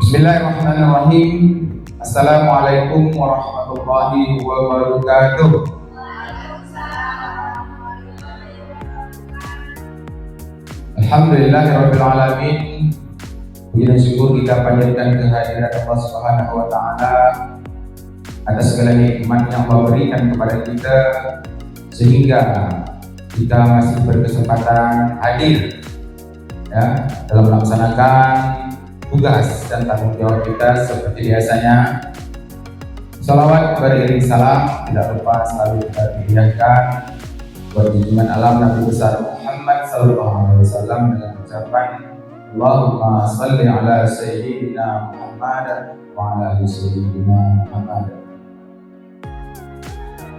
Bismillahirrahmanirrahim. Assalamualaikum warahmatullahi wabarakatuh. Alhamdulillahirabbil alamin. Puji dan syukur kita panjatkan kehadiran Allah Subhanahu wa taala atas segala nikmat yang Allah berikan kepada kita sehingga kita masih berkesempatan hadir ya dalam melaksanakan tugas dan tanggung jawab kita seperti biasanya. Salawat beriring salam tidak lupa selalu kita pilihankan buat junjungan alam Nabi besar Muhammad sallallahu alaihi wasallam dengan ucapan Allahumma shalli ala sayyidina Muhammad wa ala ali sayyidina Muhammad.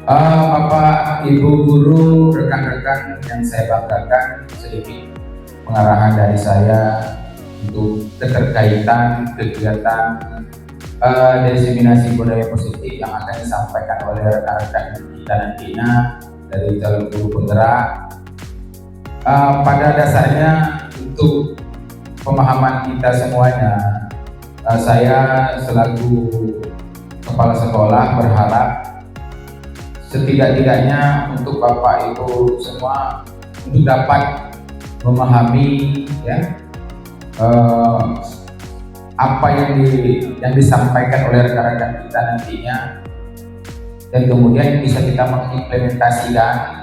Bapak, Ibu guru, rekan-rekan yang saya banggakan, sedikit pengarahan dari saya untuk keterkaitan kegiatan diseminasi budaya positif yang akan disampaikan oleh rekan-rekan kita nantinya dari calon guru penggerak. Pada dasarnya untuk pemahaman kita semuanya, saya selaku kepala sekolah berharap setidak-tidaknya untuk Bapak Ibu semua untuk dapat memahami ya apa yang disampaikan oleh rekan-rekan kita nantinya, dan kemudian bisa kita mengimplementasikan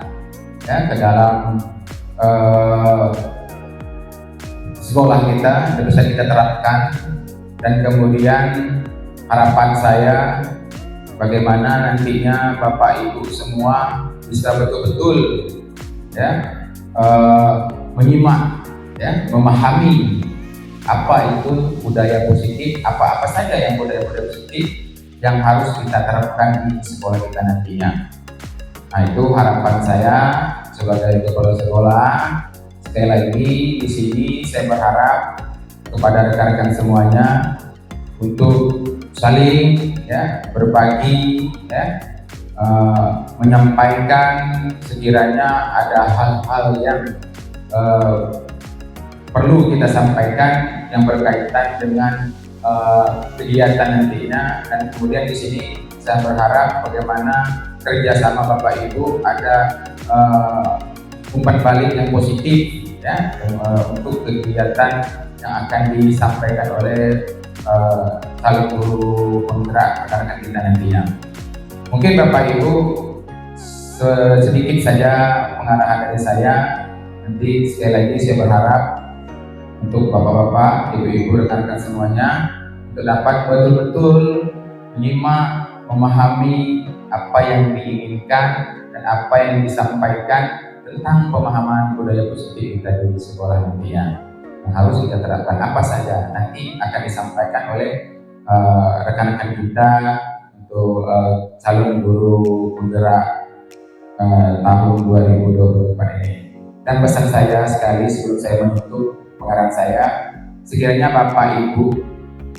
ya ke dalam sekolah kita dan bisa kita terapkan. Dan kemudian harapan saya bagaimana nantinya Bapak Ibu semua bisa betul-betul ya menyimak ya, memahami apa itu budaya positif, apa-apa saja yang budaya-budaya positif yang harus kita terapkan di sekolah kita nantinya. Nah, itu harapan saya sebagai kepala sekolah. Sekali lagi di sini saya berharap kepada rekan-rekan semuanya untuk saling ya berbagi ya, menyampaikan sekiranya ada hal-hal yang perlu kita sampaikan yang berkaitan dengan kegiatan nantinya. Dan kemudian di sini saya berharap bagaimana kerjasama Bapak Ibu ada umpan balik yang positif ya untuk kegiatan yang akan disampaikan oleh calon guru penggerak rekan-rekan kita nantinya. Mungkin Bapak Ibu sedikit saja pengarahan dari saya. Nanti sekali lagi saya berharap untuk bapak-bapak, ibu-ibu, rekan-rekan semuanya untuk dapat betul-betul menyimak, memahami apa yang diinginkan dan apa yang disampaikan tentang pemahaman budaya positif kita di sekolah nantinya. Yang harus kita terapkan apa saja nanti akan disampaikan oleh rekan-rekan kita untuk calon guru penggerak tahun 2024 ini. Dan pesan saya sekali sebelum saya menutup pengarahan saya, sekiranya Bapak Ibu,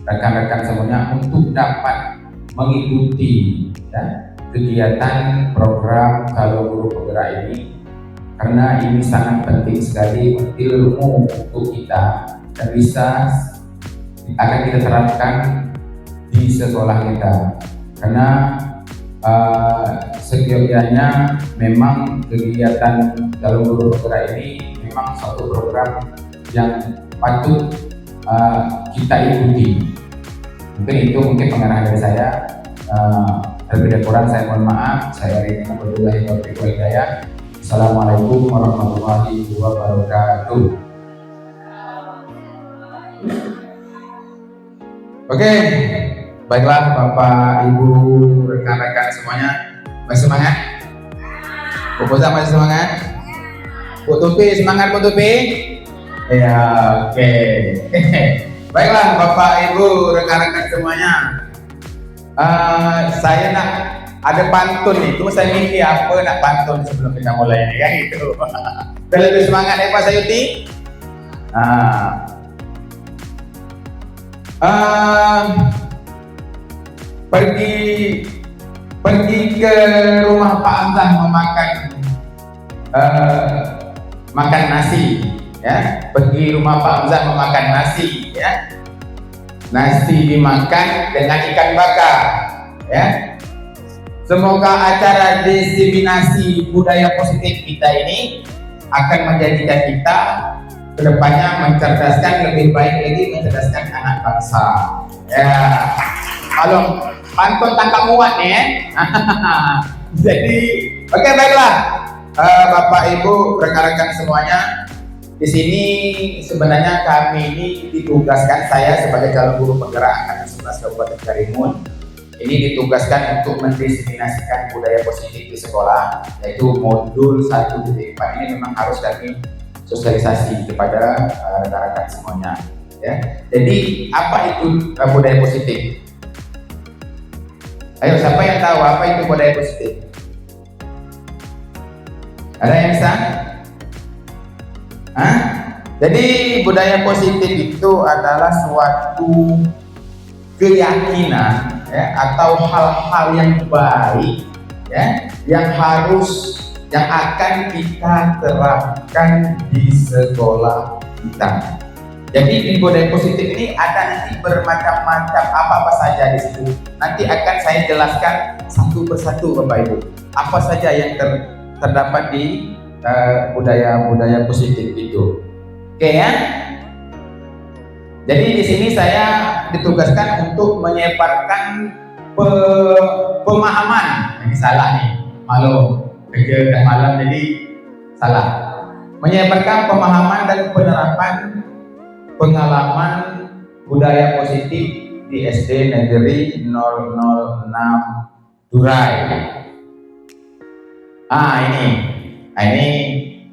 rekan-rekan semuanya untuk dapat mengikuti ya, kegiatan program calon guru penggerak ini, karena ini sangat penting sekali ilmu untuk kita dan bisa akan kita terapkan di sekolah kita. Karena sekiannya memang kegiatan calon guru penggerak ini memang suatu program yang patut kita ikuti. Mungkin pengarahan dari saya. Lebih kurang saya mohon maaf. Saya Rini Abdullahi Taufiq Walhidayah. Assalamualaikum warahmatullahi wabarakatuh. Oke, baiklah Bapak Ibu rekan-rekan semuanya, masih semangat? Bobosa masih semangat? Bu Tupi semangat, Bu Tupi? Ya, oke. Baiklah Bapak Ibu rekan-rekan semuanya, saya nak ada pantun itu, saya mikir apa nak pantun sebelum kita mulai ini kan gitu. Biar lebih semangat ya Pak Sayuti. Pergi ke rumah Pak Amzah makan nasi ya. Pergi rumah Pak Amzah memakan nasi ya. nasi dimakan dengan ikan bakar, ya. Semoga acara diseminasi budaya positif kita ini akan menjadikan kita kedepannya mencerdaskan, lebih baik lagi mencerdaskan anak bangsa. Ya, kalau pantun tangkap muat nih ya. Jadi, oke, baiklah, Bapak Ibu rekan-rekan semuanya. Di sini sebenarnya kami ini ditugaskan, saya sebagai calon guru penggerak angkatan 11 Kabupaten Karimun ini ditugaskan untuk mendiseminasikan budaya positif di sekolah, yaitu modul 1.4 ini memang harus kami sosialisasi kepada rekan-rekan semuanya, ya. Jadi apa itu budaya positif? Ayo, siapa yang tahu apa itu budaya positif? Ada yang bisa? Hah? Jadi budaya positif itu adalah suatu keyakinan, ya, atau hal-hal yang baik, ya, yang akan kita terapkan di sekolah kita. Jadi di budaya positif ini ada nanti bermacam-macam apa saja di situ. Nanti akan saya jelaskan satu persatu, Bapak Ibu. Apa saja yang terdapat di budaya positif itu. Oke ya. Jadi di sini saya ditugaskan untuk menyebarkan pemahaman. Ini salah nih, malu kerja udah malam jadi salah. Menyebarkan pemahaman dan penerapan pengalaman budaya positif di SD Negeri 006 Durai. Ini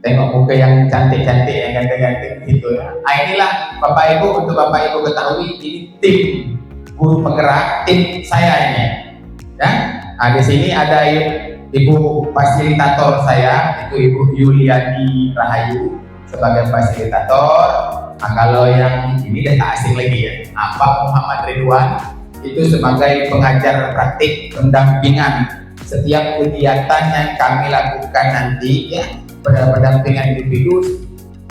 tengok muka yang cantik-cantik, yang ganteng-ganteng gitu ya. Inilah Bapak Ibu, untuk Bapak Ibu ketahui, ini tim guru penggerak, tim saya ini, ya. Di sini ada Ibu fasilitator saya, itu Ibu Yuliani Rahayu sebagai fasilitator. Kalau yang ini udah tak asing lagi ya, Pak Muhammad Ridwan itu sebagai pengajar praktik pendampingan setiap kegiatan yang kami lakukan nanti, ya, pendampingan individu.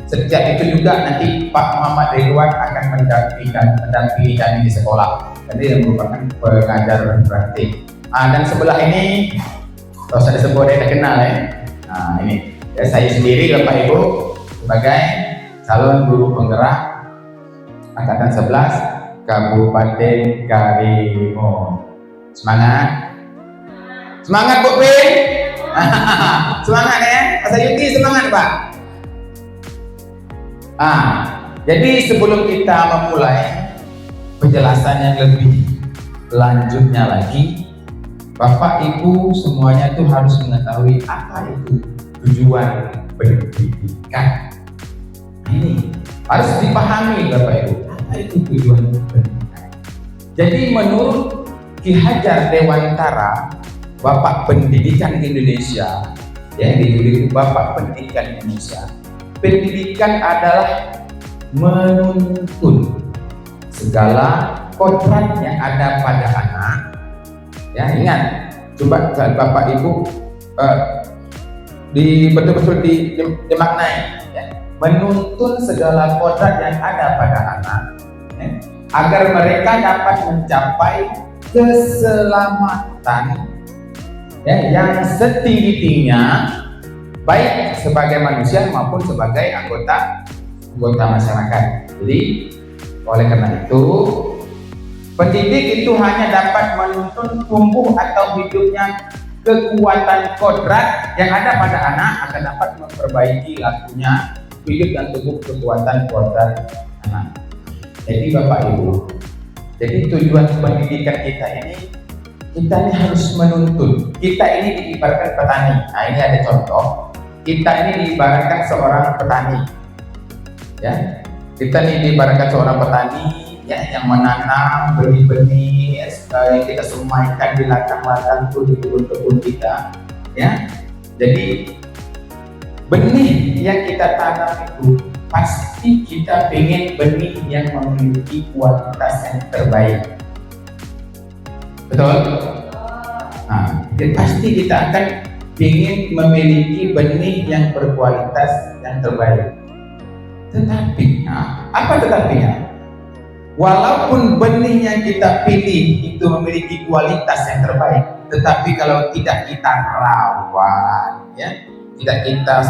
Setiap itu juga nanti Pak Muhammad Ridwan akan mendampingi kami di sekolah. Jadi yang merupakan pengajar praktik. Dan sebelah ini, kalau saya sebut dia kenal ya. Ini ya, saya sendiri Bapak Ibu sebagai calon guru penggerak angkatan 11 Kabupaten Karimun. Semangat, semangat Bu Pin. Semangat ya, Pak Sayuti, semangat Pak. Jadi sebelum kita memulai penjelasan yang lebih lanjutnya lagi, Bapak Ibu semuanya itu harus mengetahui apa itu tujuan pendidikan. Ini harus dipahami Bapak Ibu, apa itu tujuan pendidikan. Jadi menurut Ki Hajar Dewantara, Bapak Pendidikan Indonesia, yang dijuluki Bapak Pendidikan Indonesia, pendidikan adalah menuntun segala kodrat yang ada pada anak. Ya, ingat, coba Bapak Ibu betul-betul dimaknai, ya. Menuntun segala kodrat yang ada pada anak, ya, agar mereka dapat mencapai keselamatan, ya, yang setinggi-tingginya, baik sebagai manusia maupun sebagai anggota masyarakat. Jadi oleh karena itu, pendidik itu hanya dapat menuntun tumbuh atau hidupnya kekuatan kodrat yang ada pada anak, akan dapat memperbaiki lakunya hidup dan tumbuh kekuatan kodrat anak. Jadi Bapak Ibu, jadi tujuan pendidikan kita ini harus menuntun. Kita ini diibaratkan petani. Ini ada contoh. Kita ini diibaratkan seorang petani. Ya, kita ini diibaratkan seorang petani, ya, yang menanam benih-benih, ya, yang kita semaikan di ladang-ladang itu di kebun-kebun kita, ya. Jadi benih yang kita tanam itu pasti kita ingin benih yang memiliki kualitas yang terbaik. Betul? Jadi pasti kita akan ingin memiliki benih yang berkualitas yang terbaik. Tetapi, apa tetapinya? Walaupun benih yang kita pilih itu memiliki kualitas yang terbaik, tetapi kalau tidak kita rawat, ya, tidak kita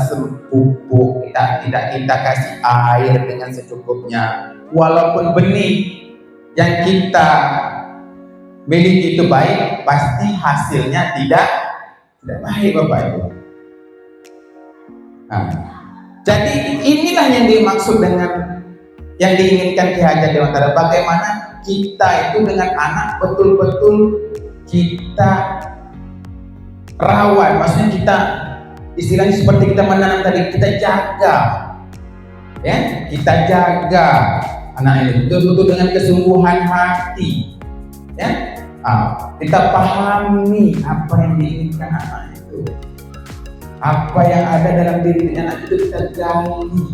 pupuk, tidak kita kasih air dengan secukupnya, walaupun benih yang kita miliki itu baik, pasti hasilnya tidak baik, Bapak Ibu. Nah, jadi inilah yang dimaksud dengan yang diinginkan Ki Hajar Dewantara. Bagaimana kita itu dengan anak betul-betul kita rawat, maksudnya kita istilahnya seperti kita menanam tadi, kita jaga, ya, kita jaga anak ini betul-betul dengan kesungguhan hati, ya. Kita pahami apa yang diinginkan anak itu, apa yang ada dalam diri anak itu, kita gali,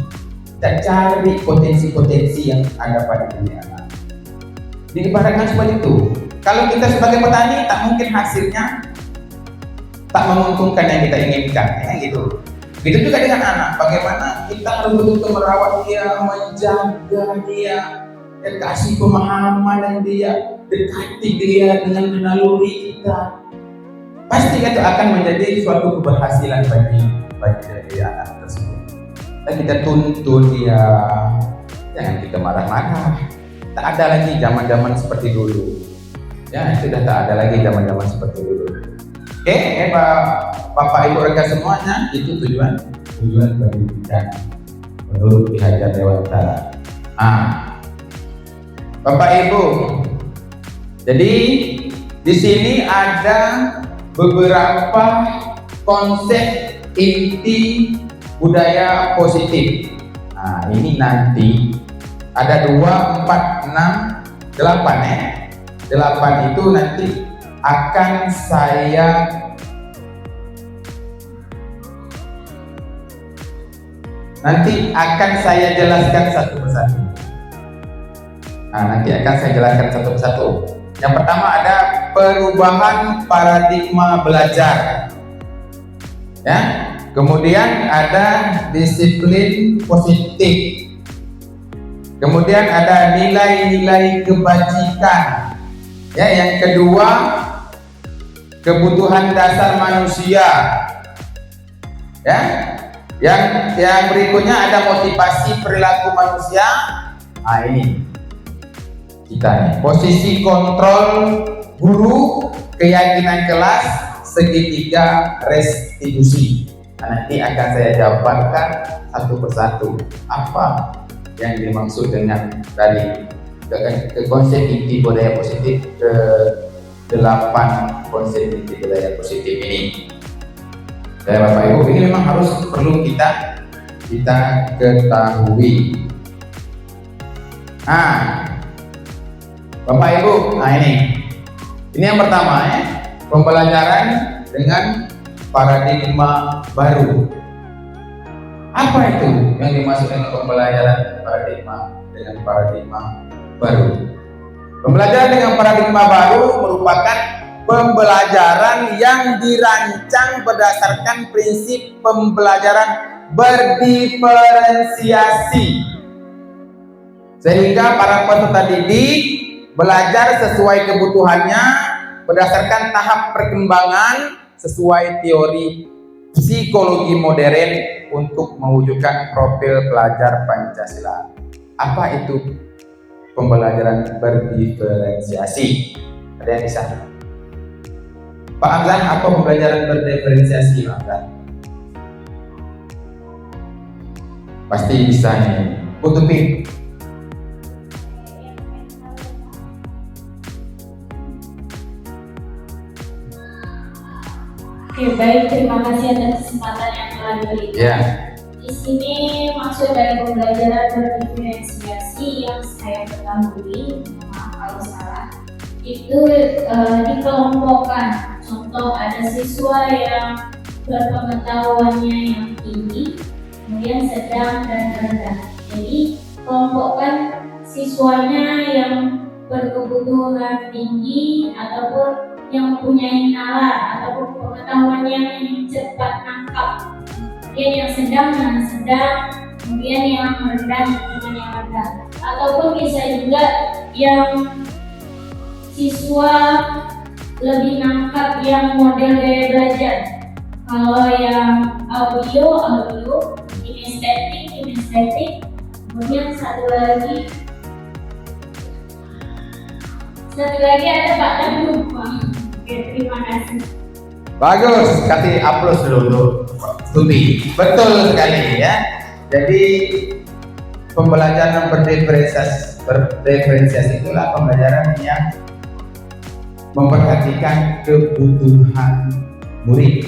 kita cari potensi-potensi yang ada pada diri anak. Diibaratkan seperti itu. Kalau kita sebagai petani, tak mungkin hasilnya tak menguntungkan yang kita inginkan, ya gitu. Begitu juga dengan anak, bagaimana kita harus betul-betul merawat dia, menjaga dia, dan kasih pemahaman yang dia, dekati dia dengan naluri kita. Pasti itu akan menjadi suatu keberhasilan bagi anak tersebut. Dan kita tuntun dia, jangan kita marah-marah. Tak ada lagi zaman-zaman seperti dulu. Ya, sudah tak ada lagi zaman-zaman seperti dulu. Oke, Bapak Ibu rekan semuanya, itu tujuan pendidikan menurut Ki Hajar Dewantara. Bapak Ibu, jadi di sini ada beberapa konsep inti budaya positif. Nah, ini nanti ada 2, 4, 6, 8 ya. 8 itu nanti akan saya jelaskan satu persatu. Nanti akan saya jelaskan satu persatu. Yang pertama ada perubahan paradigma belajar, ya. Kemudian ada disiplin positif. Kemudian ada nilai-nilai kebajikan. Ya, yang kedua kebutuhan dasar manusia. Ya. Yang berikutnya ada motivasi perilaku manusia. Ini kita nih, posisi kontrol guru, keyakinan kelas, segitiga restitusi. Nanti akan saya jabarkan satu persatu apa yang dimaksud dengan dari ke konsep inti budaya positif, ke 8 konsep inti budaya positif ini. Dan Bapak Ibu, ini memang harus perlu kita ketahui. Bapak Ibu, ini yang pertama ya, pembelajaran dengan paradigma baru. Apa itu yang dimaksud dengan pembelajaran dengan paradigma baru? Pembelajaran dengan paradigma baru merupakan pembelajaran yang dirancang berdasarkan prinsip pembelajaran berdiferensiasi, sehingga para peserta didik belajar sesuai kebutuhannya berdasarkan tahap perkembangan sesuai teori psikologi modern untuk mewujudkan profil pelajar Pancasila. Apa itu pembelajaran berdiferensiasi? Ada yang bisa? Pak Amzan, apa pembelajaran berdiferensiasi, Pak Amzan? Pasti bisa nih. Kutubi. Oke, baik, terima kasih atas kesempatan yang telah diberikan. Yeah. Di sini maksud dari pembelajaran berdiferensiasi yang saya ketahui, maaf kalau salah, itu dikelompokkan. Contoh, ada siswa yang berpengetahuannya yang tinggi, kemudian sedang dan rendah. Jadi kelompokkan siswanya yang berkebutuhan tinggi ataupun yang mempunyai nalar ataupun pengetahuannya yang cepat nangkap, kemudian yang sedang dengan sedang, kemudian yang rendah dengan yang rendah. Ataupun bisa juga yang siswa lebih nangkap yang model gaya belajar. Kalau yang audio, kinestetik, kemudian satu lagi ada Pak, tapi lupa. Oke, terima kasih. Bagus, kasih aplaus dulu Tuti. Betul sekali ya. Jadi pembelajaran berdiferensiasi itulah pembelajaran yang memperhatikan kebutuhan murid.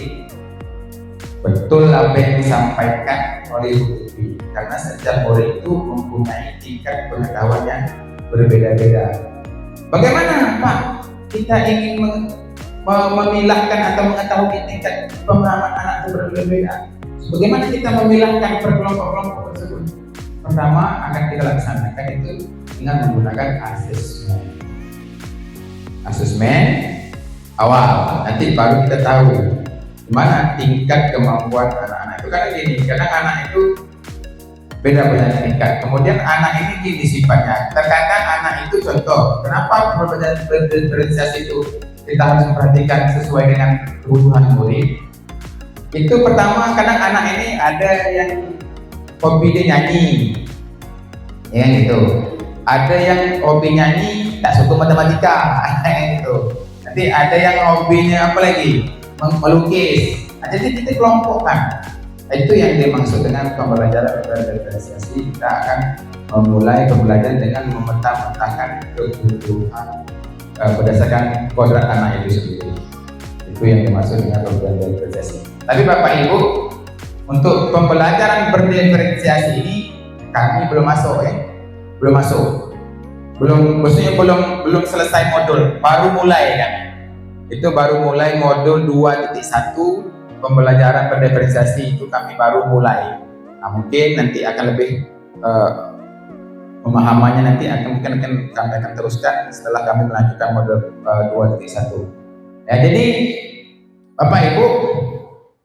Betul apa yang disampaikan oleh Bu Tuti, karena setiap murid itu mempunyai tingkat pengetahuan yang berbeda-beda. Bagaimana Pak kita ingin memilahkan atau mengetahui tingkat pemahaman anak itu berbeda-beda? Bagaimana kita memilahkan per kelompok-kelompok tersebut? Pertama akan kita laksanakan itu dengan menggunakan asesmen awal. Nanti baru kita tahu mana tingkat kemampuan anak-anak itu. Karena gini, karena anak itu beda-beda tingkat. Kemudian anak ini gini sifatnya. Terkadang anak itu contoh, kenapa perbedaan diferensiasi itu kita harus memperhatikan sesuai dengan kebutuhan murid. Itu pertama, kadang anak ini ada yang hobi dia nyanyi, ya gitu. Ada yang hobi nyanyi tak suka matematika, gitu. Nanti ada yang hobinya apa lagi, melukis. Jadi kita kelompokkan. Itu yang dimaksud dengan pembelajaran berdiferensiasi. Kita akan memulai pembelajaran dengan memetakan kebutuhan berdasarkan kodrat anak itu sendiri. Itu yang dimaksud dengan pembelajaran berdiferensiasi. Tapi Bapak Ibu, untuk pembelajaran berdiferensiasi ini kami belum masuk maksudnya belum selesai modul, baru mulai kan. Itu baru mulai modul 2.1 pembelajaran berdiferensiasi, itu kami baru mulai. Nah, mungkin nanti akan lebih pemahamannya nanti kami akan teruskan setelah kami melanjutkan modul 2.1. Ya, jadi Bapak Ibu,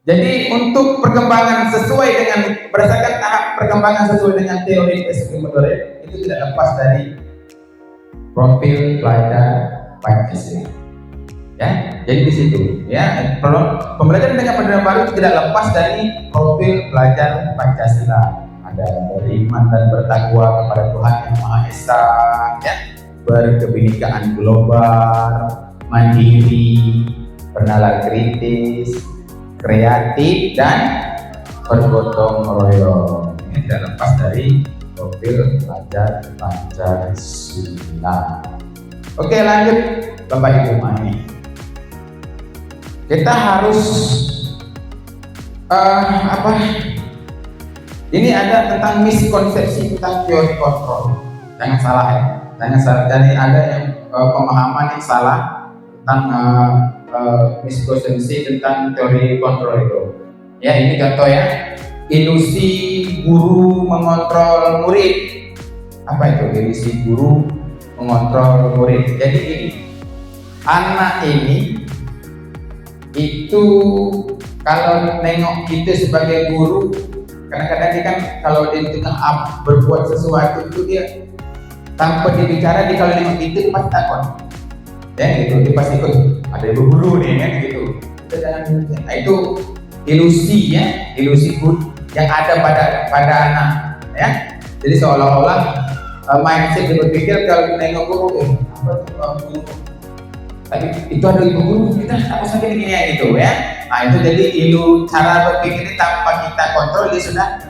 jadi untuk perkembangan sesuai dengan berdasarkan tahap perkembangan sesuai dengan teori PSP modern itu tidak lepas dari profil pelajar Pancasila. Ya, jadi di situ ya, pembelajaran dengan pendidikan baru tidak lepas dari profil pelajar Pancasila. Ada beriman dan bertakwa kepada Tuhan Yang Maha Esa, ya, berkebinekaan global, mandiri, bernalar kritis, kreatif, dan bergotong royong. Ini tidak lepas dari profil pelajar Pancasila. Oke, lanjut Bapak Ibu Mani. Kita harus ini ada tentang miskonsepsi tentang teori kontrol. Jangan salah ya, jangan salah. Jadi ada yang pemahaman yang salah tentang miskonsepsi tentang teori kontrol itu. Ya, ini contoh ya, ilusi guru mengontrol murid. Apa itu ilusi guru mengontrol murid? Jadi ini, anak ini itu kalau nengok kita sebagai guru, kadang-kadang dia kan kalau dia tengah berbuat sesuatu itu dia tanpa dibicara, dia kalau nengok kita pasti takut, ya gitu, dia pasti ikut, ada ibu guru nih kan gitu. Itu ilusi ya, ilusi guru yang ada pada anak ya. Jadi seolah-olah mindset dia berpikir kalau nengok guru apa tuh guru, tapi itu ada ibu guru, kita tak usah gini ya gitu ya. Nah itu jadi cara berpikir tanpa kita kontrol, dia sudah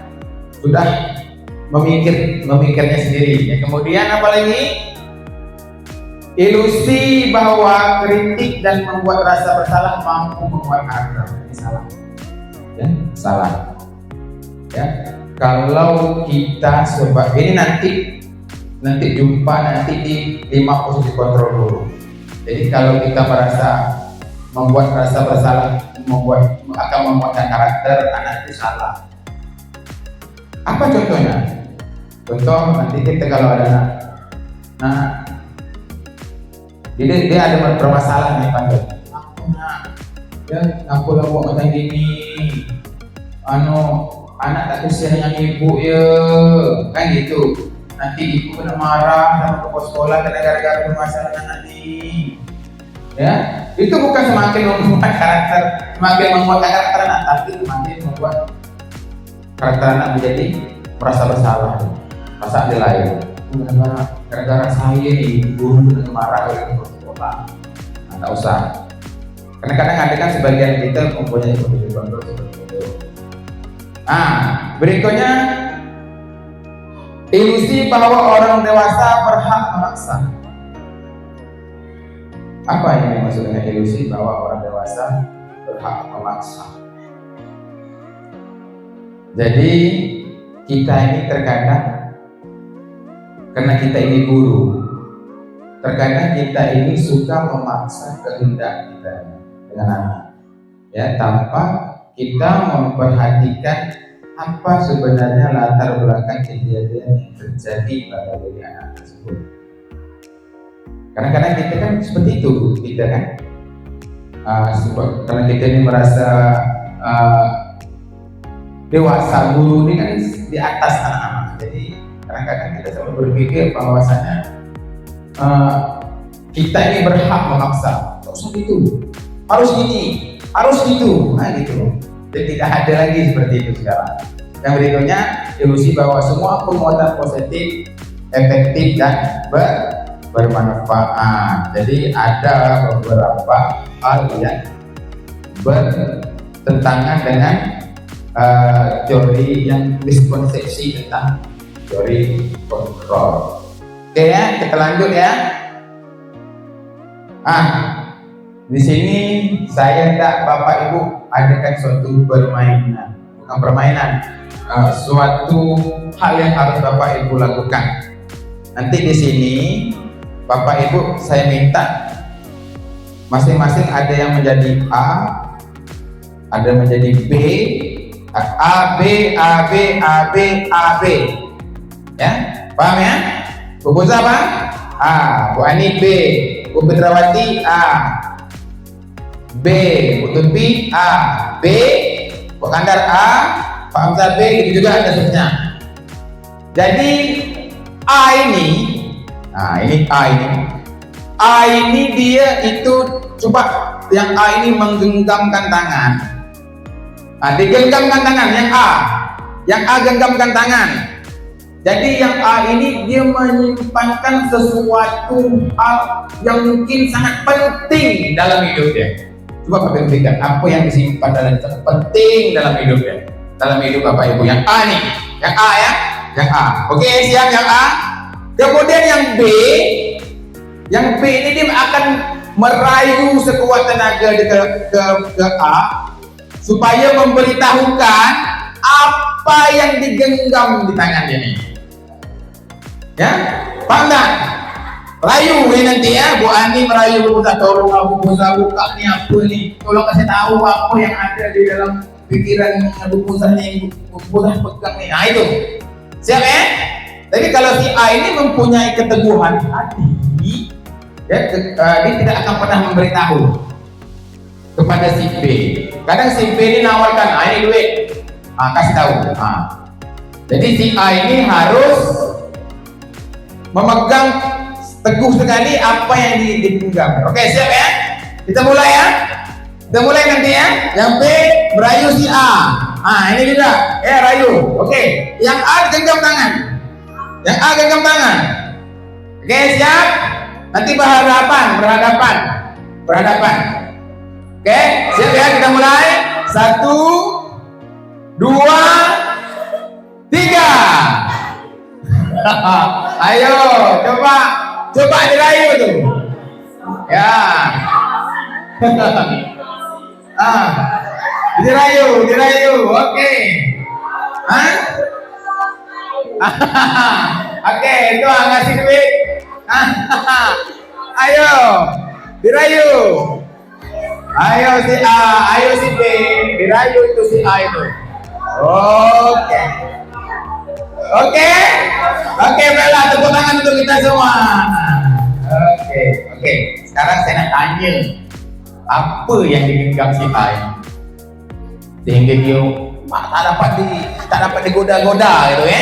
memikirnya sendiri ya. Kemudian apalagi ilusi bahwa kritik dan membuat rasa bersalah mampu membuat karakter. Ini salah ya, salah ya. Kalau kita coba ini nanti jumpa nanti di 5 posisi kontrol dulu. Jadi kalau kita merasa membuat rasa bersalah akan membuatkan karakter anak itu salah. Apa contohnya? Contoh nanti kita kalau ada anak, nah dia ada bermasalah nih panggil, ya aku lah buat macam gini, anak tak kesian dengan ibu ya, kan gitu. nanti ibu kena marah sama kepala sekolah karena gara-gara bermasalah nanti. Ya, itu bukan semakin membuat karakter, semakin membuat karakter anak, tapi semakin membuat karakter anak menjadi merasa bersalah, merasa adil. Gara-gara saya nih guru kena marah oleh kepala sekolah. Nggak usah. Karena kadang ada kan sebagian kita mempunyai pemikiran kontrol seperti itu. Berikutnya ilusi bahwa orang dewasa berhak memaksa. Apa yang dimaksud dengan ilusi bahwa orang dewasa berhak memaksa? Jadi kita ini terkadang karena kita ini guru, terkadang kita ini suka memaksa kehendak kita dengan anak, ya, tanpa kita memperhatikan apa sebenarnya latar belakang kejadian yang terjadi pada diri anak tersebut. Kadang-kadang kita kan seperti itu, kita kan, karena kita ini merasa dewasa, guru ini kan di atas anak-anak, jadi kadang-kadang kita selalu berpikir bahwasanya kita ini berhak memaksa, nggak usah gitu, harus gini, harus gitu, gitu. Jadi tidak ada lagi seperti itu sekarang. Yang berikutnya, ilusi bahwa semua penguatan positif, efektif dan bermanfaat. Jadi ada beberapa hal yang bertentangan dengan teori yang miskonsepsi tentang teori kontrol. Oke ya, kita lanjut ya. Di sini saya dan Bapak Ibu adakan suatu permainan, bukan permainan, suatu hal yang harus Bapak Ibu lakukan. Nanti di sini Bapak Ibu saya minta masing-masing ada yang menjadi A, ada yang menjadi B, A, B, A, B, A, B, A, B. Ya, paham ya? Bu Puza apa? A, Bu Ani B, Bu Pedrawati A, B, Bu Tumpi A, B, Bu Kandar A, Pak Hamzah B, itu juga ada seterusnya. Jadi A ini, A ini dia itu, coba yang A ini menggenggamkan tangan. Digenggamkan tangan yang A genggamkan tangan. Jadi yang A ini dia menyimpankan sesuatu hal yang mungkin sangat penting dalam hidupnya. Coba Bapak pikirkan apa yang disimpan dalam sangat penting dalam hidupnya, dalam hidup Bapak Ibu. Yang A nih, yang A ya, yang A. Oke, siap yang A. Kemudian yang B ini dia akan merayu sekuat tenaga ke A supaya memberitahukan apa yang digenggam di tangannya ini. Ya, paham tak? Rayu ini nanti ya, Bu Ani merayu Bu Puza, tolong Bu Puza buka nih apa nih, tolong kasih tahu apa yang ada di dalam pikiran Bu Puza nih, Bu Puza pegang nih. Nah itu, siap ya? Jadi kalau si A ini mempunyai keteguhan hati, ya, dia tidak akan pernah memberitahu kepada si B. Kadang si B ini nawarkan, ini duit, kasih tahu. Jadi si A ini harus memegang teguh sekali apa yang digenggam. Oke, siap ya? Kita mulai ya. Kita mulai nanti ya. Yang B merayu si A. Ini juga. Ya, rayu. Oke. Yang A genggam tangan. Yang A genggam tangan. Oke, siap? Nanti berhadapan. Oke, siap ya? Kita mulai. 1, 2, 3. Ayo, coba dirayu tuh. Ya. Dirayu. Oke. Oke, itu ngasih duit. Ayo, dirayu. Ayo si A, ayo si B, dirayu itu si A itu. Oke, baiklah, tepuk tangan untuk kita semua. Oke. Sekarang saya nak tanya, apa yang digenggam si A ini? Sehingga dia tak dapat digoda-goda gitu ya,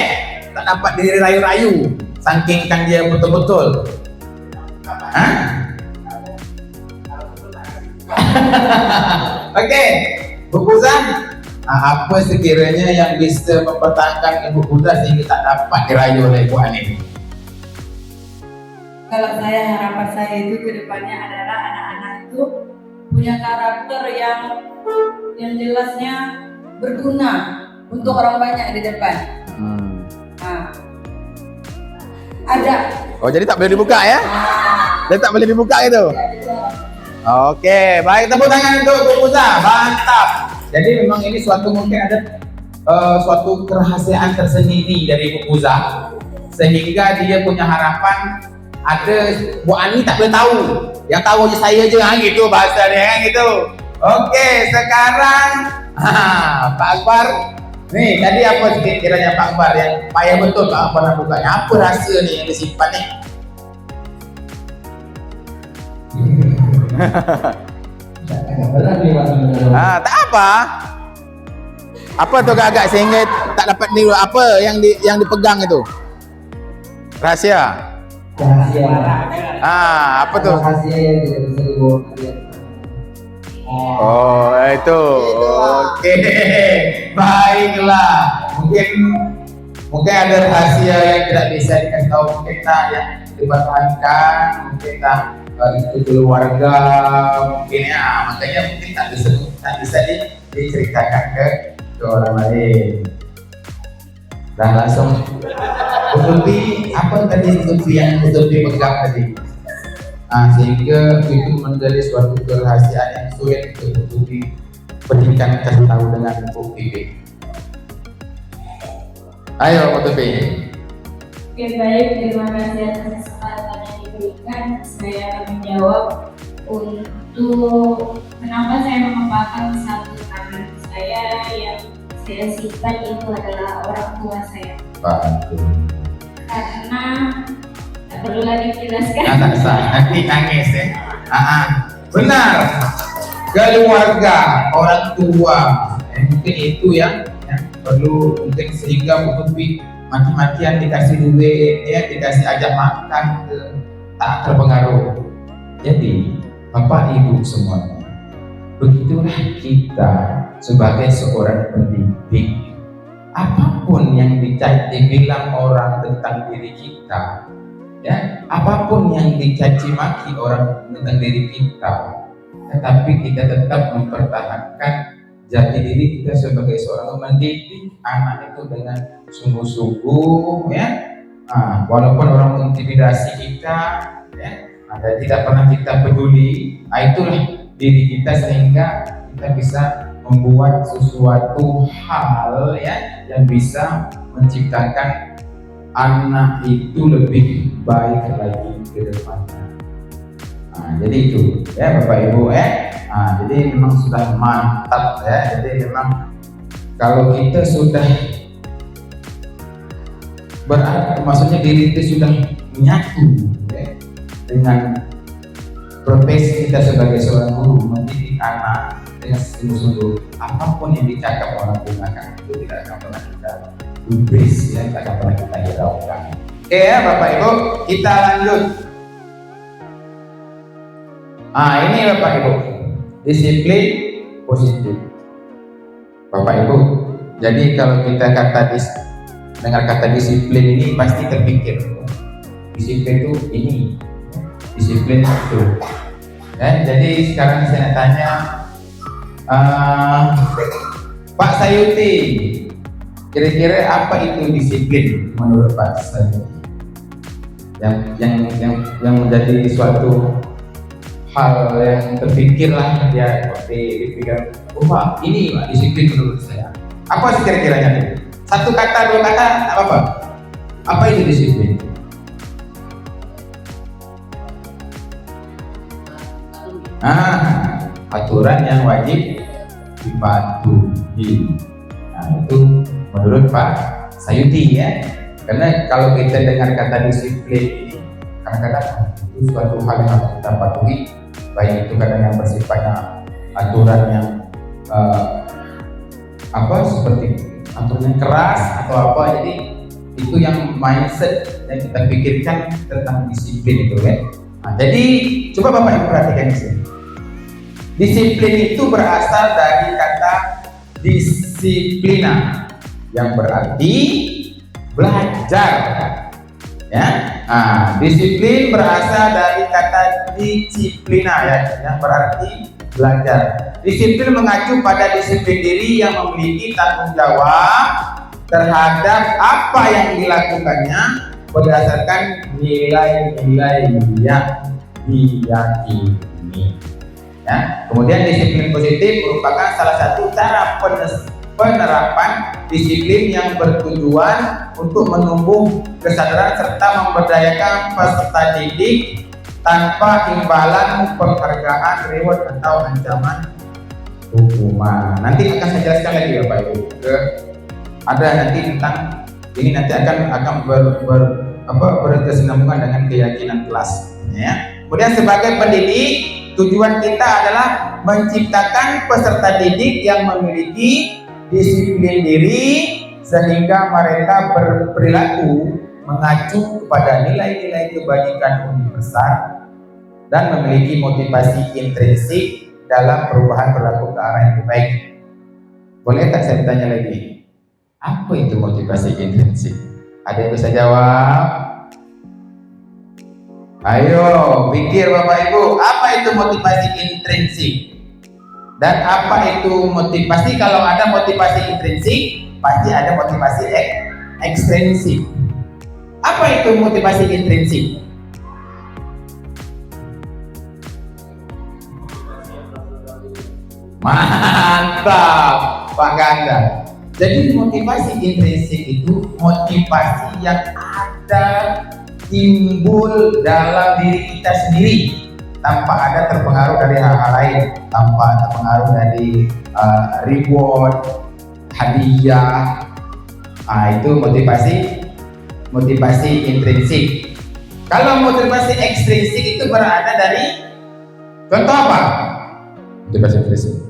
tak dapat dirayu-rayu. Saking kan dia betul-betul. Hah? Oke, Bu Puzan, apa sekiranya yang bisa mempertahankan Ibu Puzan sehingga tak dapat dirayu oleh Ibu Ani? Kalau saya, harapan saya itu ke depannya adalah anak-anak itu punya karakter yang jelasnya berguna untuk orang banyak di depan. Nah, ada. Oh, jadi tak boleh dibuka ya? Jadi tak boleh dibuka itu? Oke, baik, tepuk tangan untuk Bu Puzan, mantap. Jadi memang ini suatu mungkin ada suatu kerahasiaan tersendiri dari Bu Puzan, sehingga dia punya harapan ada Bu Ani tak boleh tahu, yang tahu aja saya aja gitu bahasa dia kan gitu. Oke, sekarang Pak Akbar, nih tadi apa kiranya Pak Akbar yang payah betul Pak Akbar nak bukanya, apa rahsia nih yang disimpan nih? Tak apa. Apa tuh agak sehingga tak dapat niru apa yang dipegang itu? Rahasia. Apa tuh? Rahasia yang tidak bisa dibawa. Oh, itu. Oke. Baiklah. Mungkin ada rahasia yang tidak bisa dikasih tahu kita yang dipertahankan, mungkin kita itu keluarga, mungkin ya, makanya mungkin tak bisa diceritakan ke orang lain. Dan langsung tutupi apa tadi, tutupi yang tutupi pegang tadi. Sehingga itu menjadi suatu kerahasiaan yang sulit untuk tutupi pendidikan kasih tahu dengan bukti. Ayo tutupi. Oke, baik, terima kasih atas kesempatan yang diberikan. Saya akan menjawab untuk kenapa saya mengembangkan satu tangan saya yang saya simpan itu adalah orang tua saya. Karena tak perlu lagi dijelaskan. Tak usah, nanti nangis ya. Benar, keluarga, orang tua, mungkin itu yang perlu mungkin sehingga menutupi mati-matian dikasih duit, ya dikasih ajak makan, tak terpengaruh. Jadi Bapak Ibu semuanya, begitulah kita sebagai seorang pendidik. Apapun yang dibilang orang tentang diri kita, ya, apapun yang dicaci maki orang tentang diri kita, tetapi kita tetap mempertahankan jati diri kita sebagai seorang mendidik anak itu dengan sungguh-sungguh, ya. Walaupun orang mengintimidasi kita, ya, tidak pernah kita peduli. Itulah diri kita sehingga kita bisa membuat sesuatu hal, ya, yang bisa menciptakan anak itu lebih baik lagi ke depannya. Jadi itu, ya Bapak Ibu, ya. Jadi memang sudah mantap, ya. Jadi memang kalau kita sudah maksudnya diri itu sudah menyatu, ya, dengan profesi kita sebagai seorang guru mendidik anak dengan sungguh-sungguh, apapun yang dicakap orang gunakan itu tidak akan pernah kita lubris, ya, tidak akan pernah kita hiraukan. Oke ya Bapak Ibu, kita lanjut. Ini Bapak Ibu, disiplin positif. Bapak Ibu, jadi kalau kita dengar kata disiplin ini pasti terpikir disiplin itu ini, disiplin itu. Ya, jadi sekarang saya tanya Pak Sayuti, kira-kira apa itu disiplin menurut Pak Sayuti? Yang menjadi suatu hal yang terpikirlah dia dipikir, Pak, ini Pak, disiplin menurut saya. Apa sih kira-kiranya tuh? Satu kata, dua kata, tak apa-apa. Apa itu disiplin? Aturan yang wajib dipatuhi. Itu menurut Pak Sayuti, ya. Karena kalau kita dengar kata disiplin ini, kadang-kadang itu suatu hal yang harus kita patuhi, baik itu kadang yang bersifatnya aturan yang seperti aturan yang keras atau apa. Jadi Itu yang mindset yang kita pikirkan tentang disiplin itu ya. Nah, jadi coba Bapak Ibu perhatikan di sini. Disiplin itu berasal dari kata disiplina yang berarti belajar. Ya, nah, disiplin berasal dari kata disiplina ya, yang berarti belajar. Disiplin mengacu pada disiplin diri yang memiliki tanggung jawab terhadap apa yang dilakukannya berdasarkan nilai-nilai yang diyakini. Ya, kemudian disiplin positif merupakan salah satu cara penerapan disiplin yang bertujuan untuk menumbuh kesadaran serta memberdayakan peserta didik tanpa imbalan penghargaan, reward atau ancaman hukuman. Nanti akan saya jelaskan lagi Bapak Ibu. Ada nanti tentang ini nanti akan berkesinambungan dengan keyakinan kelas. Ya. Kemudian sebagai pendidik, tujuan kita adalah menciptakan peserta didik yang memiliki disiplin diri sehingga mereka berperilaku mengacu kepada nilai-nilai kebajikan universal dan memiliki motivasi intrinsik dalam perubahan perilaku ke arah yang lebih baik. Boleh tak saya bertanya lagi? Apa itu motivasi intrinsik? Ada yang bisa jawab? Ayo, pikir Bapak Ibu, apa itu motivasi intrinsik? Dan apa itu motivasi? Kalau ada motivasi intrinsik, pasti ada motivasi ekstrinsik. Apa itu motivasi intrinsik? Mantap, Pak Ganda. Jadi motivasi intrinsik itu motivasi yang ada timbul dalam diri kita sendiri tanpa ada terpengaruh dari hal-hal lain, tanpa terpengaruh dari reward, hadiah. Itu motivasi intrinsik. Kalau motivasi ekstrinsik itu berada dari contoh apa? Motivasi intrinsik.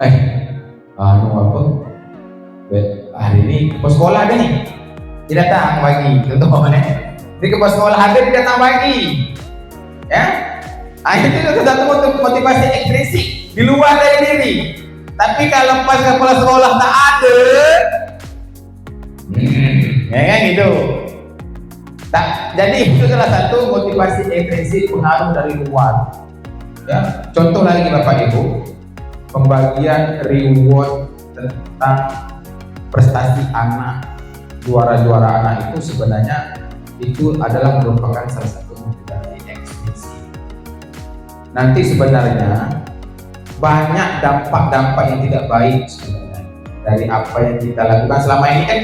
Apa? Hari ini ke pos sekolah ada nih, tidak datang pagi. Contoh mana? Di ke pos sekolah ada, tidak datang pagi. Ya, itu satu motivasi ekstrinsik di luar dari diri. Tapi kalau pas kepala sekolah tak ada, ya kan gitu. Jadi itu salah satu motivasi ekstrinsik pengaruh dari luar. Ya, contoh lagi Bapak Ibu, pembagian reward tentang prestasi anak, juara-juara anak itu sebenarnya itu adalah merupakan salah satu motivasi ekstrinsik. Nanti sebenarnya banyak dampak-dampak yang tidak baik sebenarnya dari apa yang kita lakukan selama ini. Kan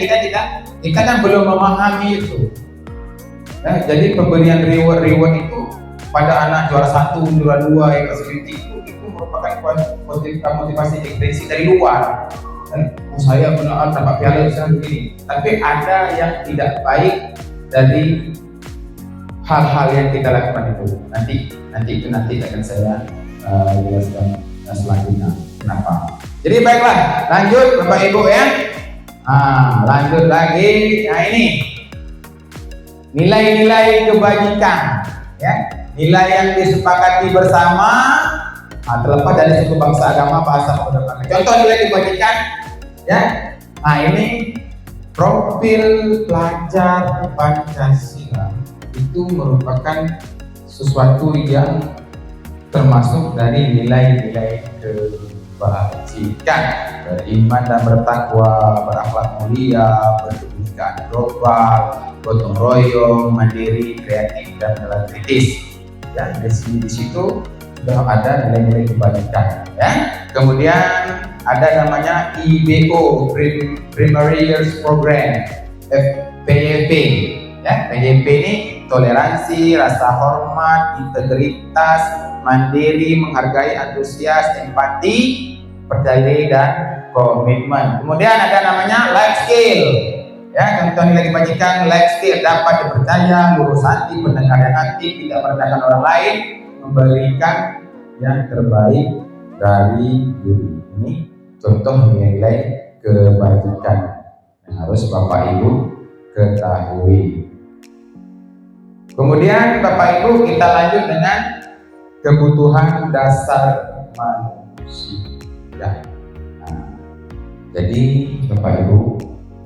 kita kan belum memahami itu. Nah, jadi pemberian reward itu pada anak juara 1, juara 2 yang kesulitan itu merupakan motivasi ekstrinsik dari luar. Saya benar dapat piala misalnya begini. Tapi ada yang tidak baik dari hal-hal yang kita lakukan itu. Nanti akan saya jelaskan selanjutnya kenapa. Jadi baiklah, lanjut Bapak Ibu ya. Lanjut lagi. Nah ini nilai-nilai kebajikan, ya, nilai yang disepakati bersama, terlepas dari suku, bangsa, agama, bahasa, penerbangan. Contoh nilai kebajikan, ya. Nah ini profil pelajar Pancasila itu merupakan sesuatu yang termasuk dari nilai-nilai kebajikan, beriman dan bertakwa, berakhlak mulia, berkebijakan global, gotong royong, mandiri, kreatif dan nilai kritis. Ya, di situ sudah ada nilai-nilai kebajikan. Ya. Kemudian ada namanya IBO, Primary Years Program, PYP. Ya, PYP ini toleransi, rasa hormat, integritas, mandiri, menghargai, antusias, empati, percaya diri dan komitmen. Kemudian ada namanya life skill. Ya, contoh nilai kebajikan life skill: dapat dipercaya, lurus hati, pendengar yang aktif, tidak merendahkan orang lain, memberikan yang terbaik dari diri. Ini contoh nilai-nilai kebajikan. Harus Bapak Ibu ketahui. Kemudian Bapak Ibu kita lanjut dengan kebutuhan dasar manusia. Nah, jadi Bapak Ibu,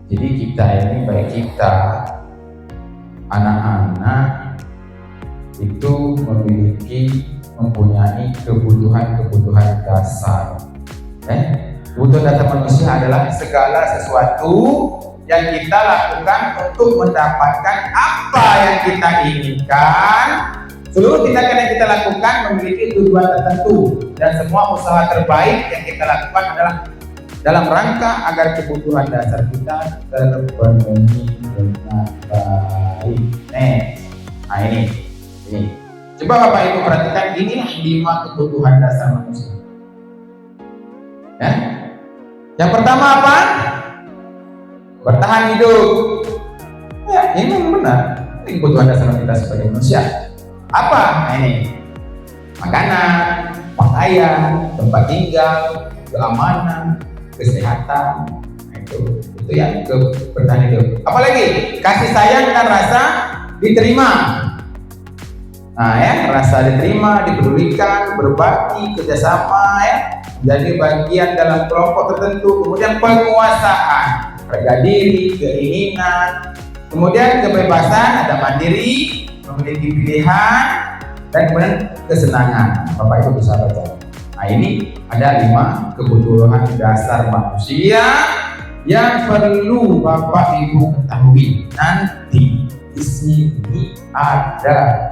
jadi kita ini baik kita anak-anak itu mempunyai kebutuhan dasar. Kebutuhan dasar manusia adalah segala sesuatu yang kita lakukan untuk mendapatkan apa yang kita inginkan. Seluruh tindakan yang kita lakukan memiliki tujuan tertentu, dan semua usaha terbaik yang kita lakukan adalah dalam rangka agar kebutuhan dasar kita terpenuhi dengan baik. Nah ini. Coba Bapak Ibu perhatikan, ini 5 kebutuhan dasar manusia. Ya? Yang pertama apa? Bertahan hidup. Ya, ini memang benar. Ini kebutuhan dasar kita sebagai manusia. Apa? Nah, ini makanan, pakaian, tempat tinggal, keamanan, kesehatan. Nah, itu yang bertahan hidup. Apalagi kasih sayang dan rasa diterima. Nah ya, rasa diterima, dipedulikan, berbakti, kerjasama ya, menjadi bagian dalam kelompok tertentu. Kemudian penguasaan, harga diri, keinginan, kemudian kebebasan, ada mandiri, memiliki pilihan, dan kemudian kesenangan. Bapak Ibu bisa baca. Nah ini ada 5 kebutuhan dasar manusia yang perlu Bapak Ibu ketahui. Nanti di sini ada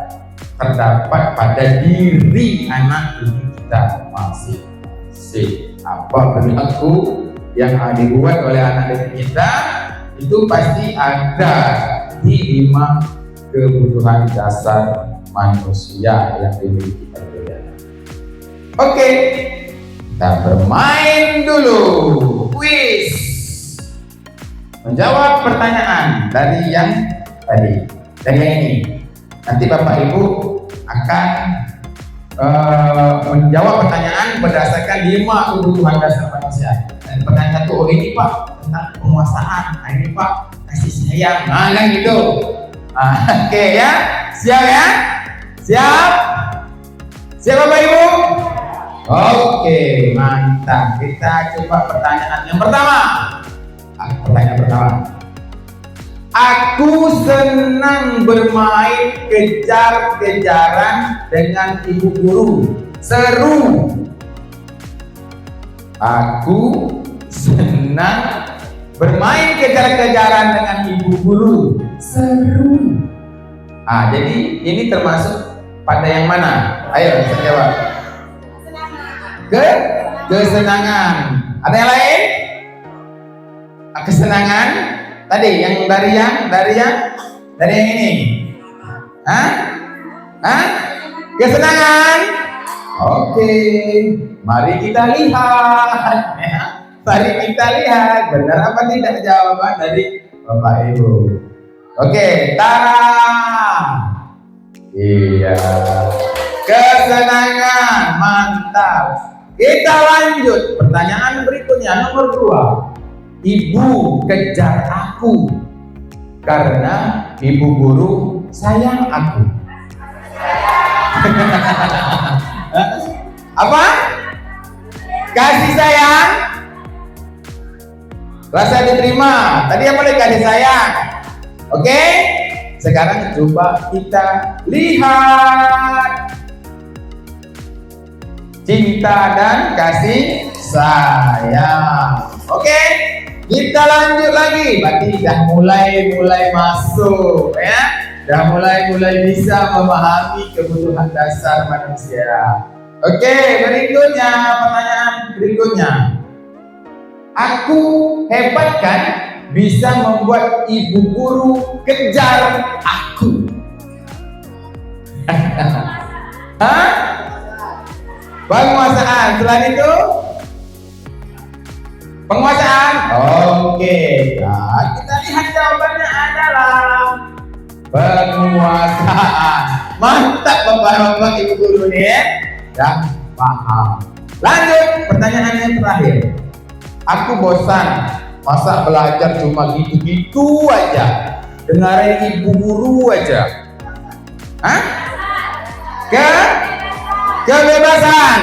terdapat pada diri anak ini kita masing-masing. Apa perilaku yang dibuat oleh anak didik kita itu pasti ada di 5 kebutuhan dasar manusia yang dimiliki oleh anak. Oke, kita bermain dulu. Quiz. Menjawab pertanyaan dari yang tadi, dari yang ini. Nanti Bapak Ibu akan menjawab pertanyaan berdasarkan 5 kebutuhan dasar manusia. Dan pertanyaan satu, oh ini Pak tentang penguasaan, nah ini Pak kasih sayang, nah kan gitu. Oke ya, siap ya? Siap? Siap Bapak Ibu? Oke, mantap. Kita coba pertanyaan yang pertama. Pertanyaan pertama. Aku senang bermain kejar-kejaran dengan ibu guru. Seru. Aku senang bermain kejar-kejaran dengan ibu guru. Seru. Jadi ini termasuk pada yang mana? Ayo bisa jawab. Kesenangan. Ada yang lain? Kesenangan. Tadi yang dari yang ini. Kesenangan. Oke. Mari kita lihat. Mari kita lihat benar apa tidak jawaban dari Bapak Ibu. Oke, tara. Iya. Kesenangan, mantap. Kita lanjut pertanyaan berikutnya nomor 2. Ibu kejar aku karena ibu guru sayang aku. Apa? Kasih sayang, rasa diterima. Tadi apa lagi? Kasih sayang. Oke, sekarang coba kita lihat cinta dan kasih sayang. Oke, kita lanjut lagi. Berarti dah mulai masuk ya. Dah mulai bisa memahami kebutuhan dasar manusia. Oke, berikutnya pertanyaan berikutnya. Aku hebat kan bisa membuat ibu guru kejar aku. Penguasaan. Selain itu penguasaan. Oke. Nah, kita lihat jawabannya adalah penguasaan. Mantap Bapak-bapak Ibu guru nih ya. Dah paham. Lanjut pertanyaan yang terakhir. Aku bosan Masa belajar cuma gitu-gitu aja, dengerin ibu guru aja? Hah? Kebebasan.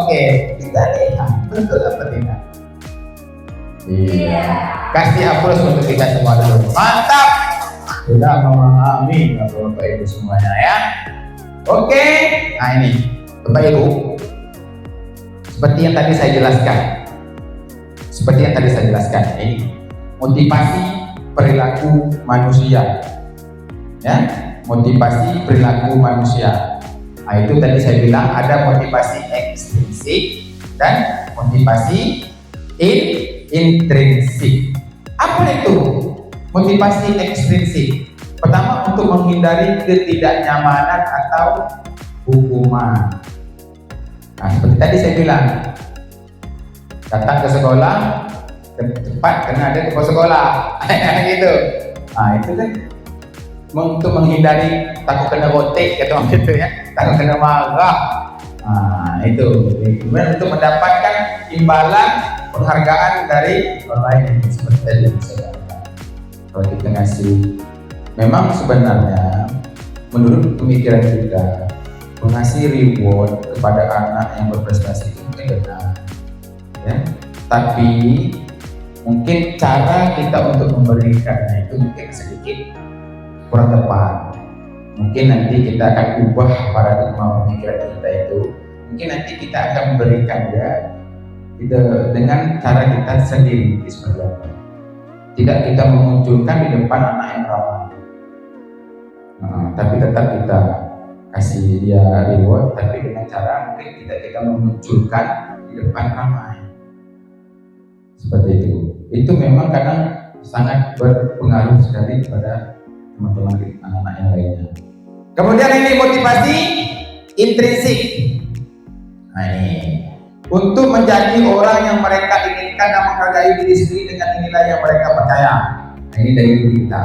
Oke, kita lihat betul apa tidak? Iya. Kasih aplaus untuk kita semua dulu. Mantap. Sudah memahami Bapak Ibu semuanya ya. Oke. Nah ini Bapak Ibu, seperti yang tadi saya jelaskan, ini motivasi perilaku manusia, ya, motivasi perilaku manusia. Nah itu tadi saya bilang ada motivasi ekstrinsik dan motivasi intrinsik. Apa itu motivasi ekstrinsik? Pertama, untuk menghindari ketidaknyamanan atau hukuman. Nah, seperti tadi saya bilang, datang ke sekolah, cepat karena ada ke sekolah, gitu. Nah, itu kan untuk menghindari takut kena gotek, kata orang gitu ya, takut kena marah. Nah, itu. Kemudian untuk mendapatkan imbalan penghargaan dari orang lain, seperti tadi saya katakan. Kalau kita ngasih, memang sebenarnya menurut pemikiran kita, mengasih reward kepada anak yang berprestasi itu mungkin benar, ya. Tapi mungkin cara kita untuk memberikannya itu mungkin sedikit kurang tepat. Mungkin nanti kita akan ubah paradigma pemikiran kita itu. Mungkin nanti kita akan memberikan dia dengan cara kita sendiri seperti apa. Tidak kita memunculkan di depan anak yang ramah. Tapi tetap kita kasih dia reward, tapi dengan cara mungkin tidak kita memunculkan di depan ramai. Seperti itu. Itu memang kadang sangat berpengaruh sekali kepada teman-teman anak-anak yang lainnya. Kemudian ini motivasi intrinsik. Nah ini untuk menjadi orang yang mereka inginkan dan menghargai diri sendiri dengan nilai yang mereka percaya. Nah ini dari diri kita.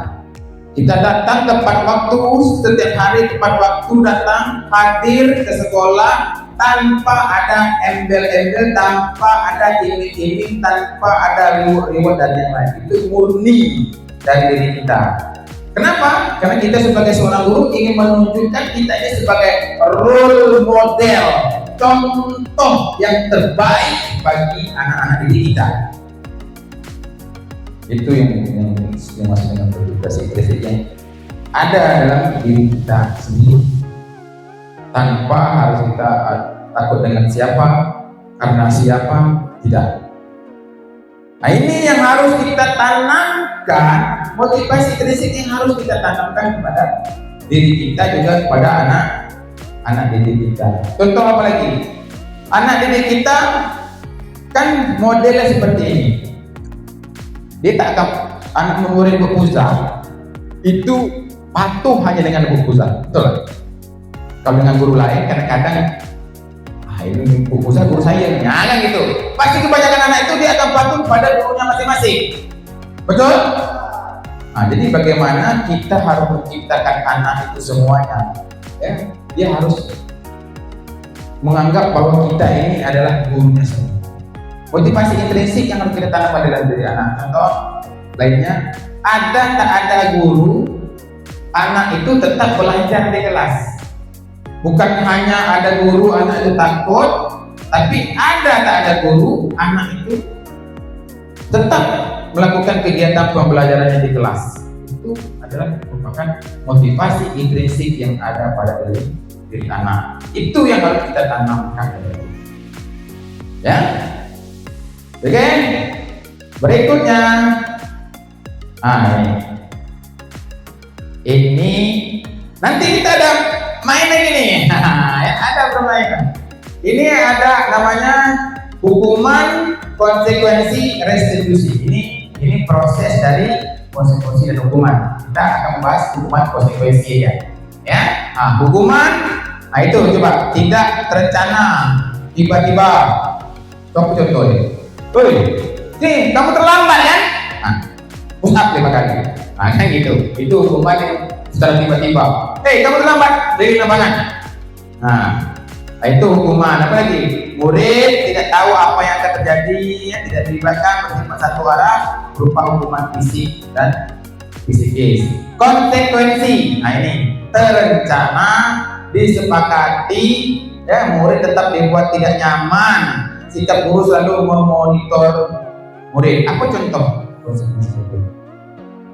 Kita datang tepat waktu, setiap hari tepat waktu datang, hadir ke sekolah tanpa ada embel-embel, tanpa ada iming-iming, tanpa ada reward dan yang lain. Itu murni dari diri kita. Kenapa? Karena kita sebagai seorang guru ingin menunjukkan kita ini sebagai role model, contoh yang terbaik bagi anak-anak didik kita. Itu yang masuk dengan motivasi intrinsik yang ada dalam diri kita sendiri, tanpa harus kita takut dengan siapa, karena siapa, tidak. Nah ini yang harus kita tanamkan, motivasi intrinsik yang harus kita tanamkan kepada diri kita, juga kepada anak didik kita. Contoh apa lagi? Anak didik kita kan modelnya seperti ini. Dia tak akan anak murid berpusat itu patuh hanya dengan buku pusat, betul? Kalau dengan guru lain kadang-kadang ini buku pusat guru saya, jangan gitu. Pasti kebanyakan anak itu dia akan patuh pada gurunya masing-masing, betul? Nah, jadi bagaimana kita harus menciptakan anak itu semuanya, ya? Dia harus menganggap bahwa kita ini adalah gurunya semua. Motivasi intrinsik yang harus kita tanam pada dalam diri anak. Contoh lainnya, ada tak ada guru, anak itu tetap belajar di kelas. Bukan hanya ada guru, anak itu takut, tapi ada tak ada guru, anak itu tetap melakukan kegiatan pembelajarannya di kelas. Itu adalah merupakan motivasi intrinsik yang ada pada diri anak. Itu yang harus kita tanamkan. Ya. Oke, berikutnya, ini nanti kita ada main lagi nih, ya, ada permainan. Ini ada namanya hukuman, konsekuensi, restitusi. Ini proses dari konsekuensi dan hukuman. Kita akan membahas hukuman, konsekuensi ya. Hukuman, itu coba tidak terencana, tiba-tiba. Coba contoh nih. Nih, kamu terlambat kan? Push up 5 kali. Kan gitu. Itu hukuman yang secara tiba-tiba. Kamu terlambat, beri lapangan. Itu hukuman. Apa lagi? Murid tidak tahu apa yang akan terjadi terjadi, ya, tidak dilibatkan bersifat satu arah berupa hukuman fisik dan psikis. Konsekuensi, nah ini terencana, disepakati, ya murid tetap dibuat tidak nyaman, sikap guru selalu memonitor murid. Apa contoh konsekuensi itu?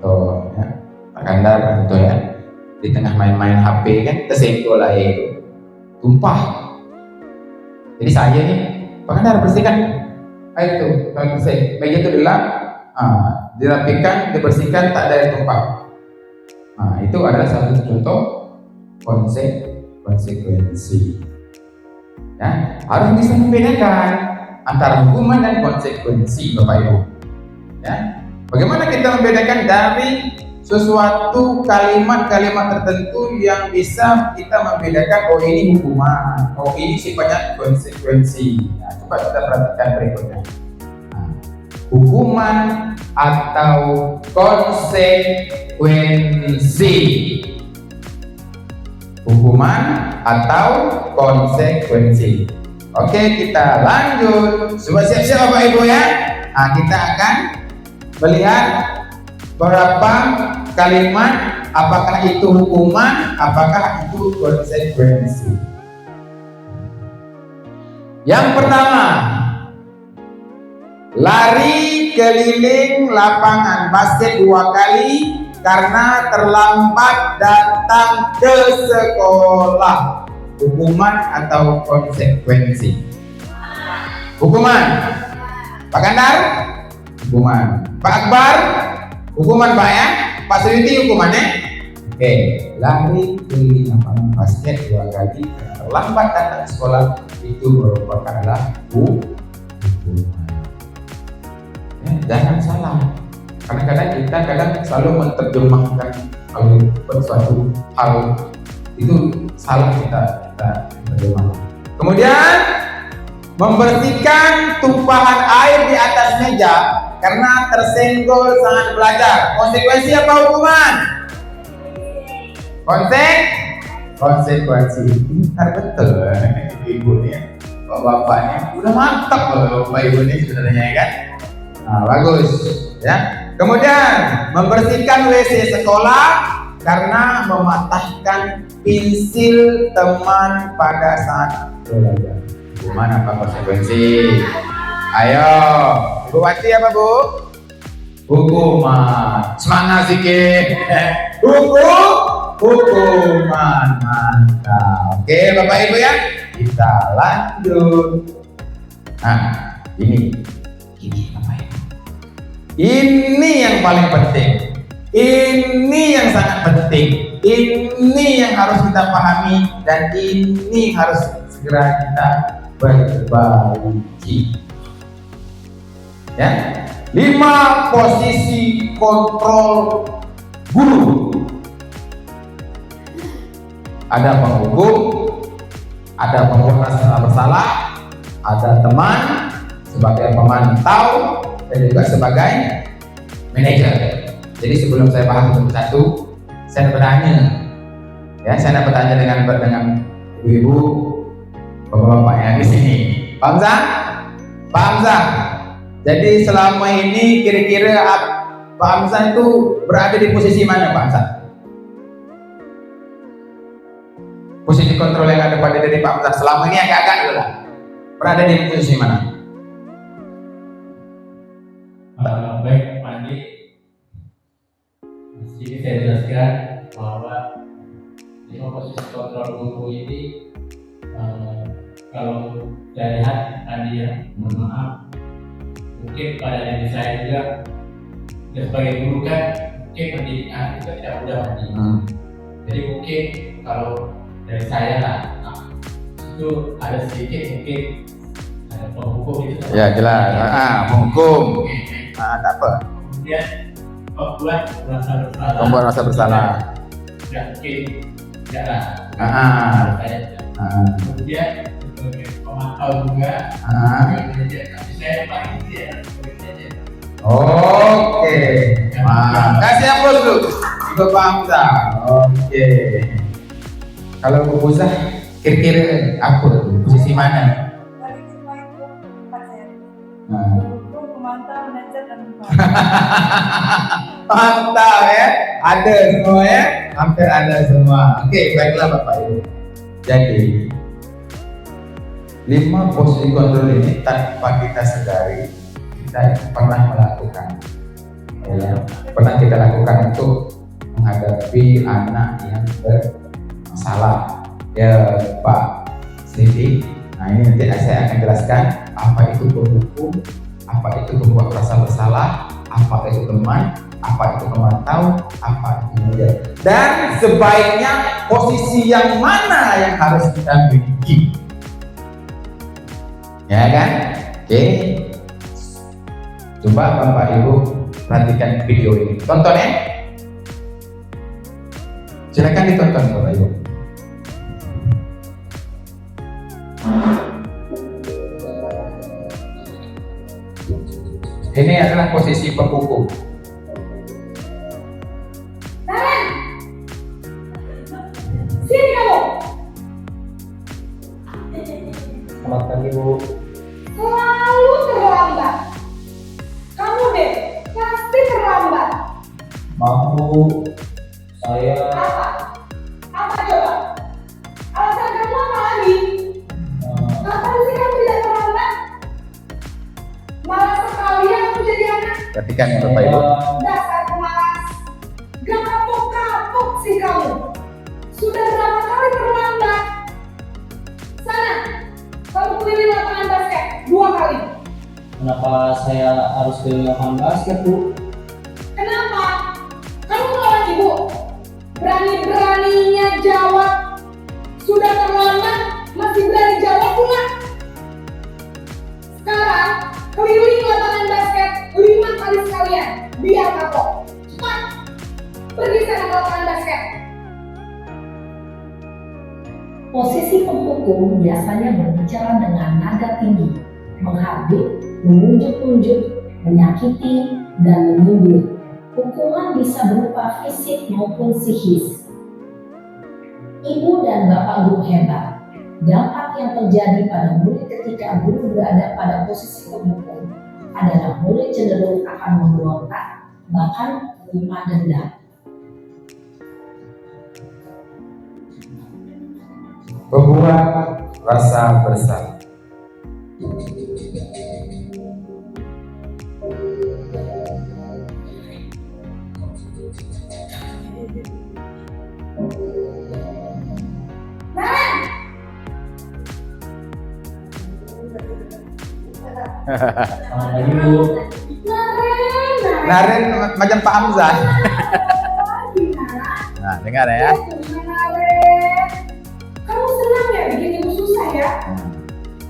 Tuh, ya, Pak Kandar contoh ya, di tengah main-main HP kan tersenggol air itu, tumpah. Jadi saya nih, Pak Kandar bersihkan air itu, kalau bersih, meja itu dirapikan, dibersihkan, tak ada yang tumpah. Nah, itu adalah satu contoh konsekuensi. Ya, harus bisa membedakan antara hukuman dan konsekuensi, Bapak Ibu. Ya, bagaimana kita membedakan dari sesuatu kalimat-kalimat tertentu yang bisa kita membedakan, oh ini hukuman, oh ini sifatnya konsekuensi. Nah, coba kita perhatikan berikutnya. Nah, hukuman atau konsekuensi. Hukuman atau konsekuensi. Oke, kita lanjut. Sudah siap-siap Bapak Ibu ya? Nah, kita akan melihat beberapa kalimat, apakah itu hukuman, apakah itu konsekuensi. Yang pertama, lari keliling lapangan basket 2 kali karena terlambat datang ke sekolah. Hukuman atau konsekuensi? Hukuman. Pak Kandar? Hukuman. Pak Akbar? Hukuman Pak ya? Pak Sriti hukumannya? Oke, lari keliling lapangan basket 2 kali karena terlambat datang ke sekolah, itu merupakanlah hukuman. Ya, jangan salah. Kadang-kadang kita selalu menerjemahkan suatu hal itu salah, kita terjemahkan. Kemudian membersihkan tumpahan air di atas meja karena tersenggol saat belajar. Konsekuensi apa hukuman? Konsekuensi. Pintar betul ibu nih, bapaknya udah mantap loh Bapak Ibu ini sebenarnya kan. Nah, bagus ya. Kemudian membersihkan WC sekolah karena mematahkan pensil teman pada saat belajar. Hukuman apa konsekuensi? Ayo, Ibu Wati apa Bu? Hukuman. Semangat sedikit. Hukuman. Mantap. Oke Bapak Ibu ya, kita lanjut. Nah, ini Bapak Ibu. Ini yang paling penting. Ini yang sangat penting. Ini yang harus kita pahami dan ini harus segera kita berbagi. Ya, 5 posisi kontrol guru. Ada penghukum, ada pembuat rasa bersalah, ada teman sebagai pemantau, dan juga sebagai manajer. Jadi sebelum saya bahas satu-satu, saya bertanya, ya, saya bertanya dengan ibu-ibu, bapak-bapak yang di sini. Pak Hamzah. Jadi selama ini kira-kira Pak Hamzah itu berada di posisi mana Pak Hamzah? Posisi kontrol yang ada pada diri Pak Hamzah selama ini agak-agak dulu lah. Berada di posisi mana? Baik Pak Andi, di sini saya jelaskan bahwa 5 posisi kontrol guru ini kalau saya lihat tadi ya, mohon maaf, mungkin pada diri saya juga ya, sebagai guru kan mungkin pendidikan itu tidak mudah Andi. Jadi mungkin kalau dari saya lah, itu ada sedikit mungkin ada penghukum itu. Ya jelas, penghukum. Tak apa. Kemudian membuat rasa bersalah. Tidak mungkin tidak lah. Kemudian sebagai pemantau juga. Tapi saya paling tidak sebagai manajer. Oke. Kasih aplaus dulu untuk Pak Hamzah. Oke. Kalau Bu Buzah, kira-kira apa tuh? Posisi mana? Nah. Hukum, pemantau, manajer, dan hukum. Mantap ya, ada semua ya, hampir ada semua. Oke, baiklah Bapak Ibu. Jadi 5 posisi kontrol ini tanpa kita sadari kita pernah melakukan, ya, pernah kita lakukan untuk menghadapi anak yang bermasalah. Ya Pak Sidi, nah ini nanti saya akan jelaskan apa itu penghukum, apa itu pembuat rasa bersalah, apa itu teman, apa itu pemantau, apa itu manajer, dan sebaiknya posisi yang mana yang harus kita miliki, ya kan? Oke, coba Bapak Ibu perhatikan video ini, tonton ya, silakan ditonton Bapak Ibu. Ini adalah posisi penghukum. Sini kamu. Selamat pagi Bu. Selalu terlambat. Kamu deh, pasti terlambat. Maaf Bu, saya Apa? Apa coba? Alasan kamu apa lagi? Kapan sih kamu tidak terlambat? Malah sekalian kamu jadi anak. Perhatikan ya Bapak Ibu. Dasar pemalas. Gak kapok-kapok sih kamu. Sudah berapa kali terlambat? Sana, kamu keliling lapangan basket 2 kali. kenapa saya harus ke lapangan basket Bu? Kenapa? Kamu melawan ibu. Berani-beraninya jawab. Sudah terlambat, masih berani jawab pula. Sekarang, keliling lapangan basket 5 kali sekalian. Biar kapok. Cepat. Pergi sana ke lapangan basket. Posisi penghukum biasanya berbicara dengan nada tinggi, menghardik, menunjuk-nunjuk, menyakiti, dan menyindir. Hukuman bisa berupa fisik maupun psikis. Ibu dan bapak guru hebat. Dampak yang terjadi pada murid ketika guru berada pada posisi penghukum adalah murid cenderung akan memberontak, bahkan menerima denda. Membuat rasa bersalah. Selamat pagi Bu. Naren macam Pak Hamzah. Nah, dengar ya. Kamu senang ya bikin ibu susah ya?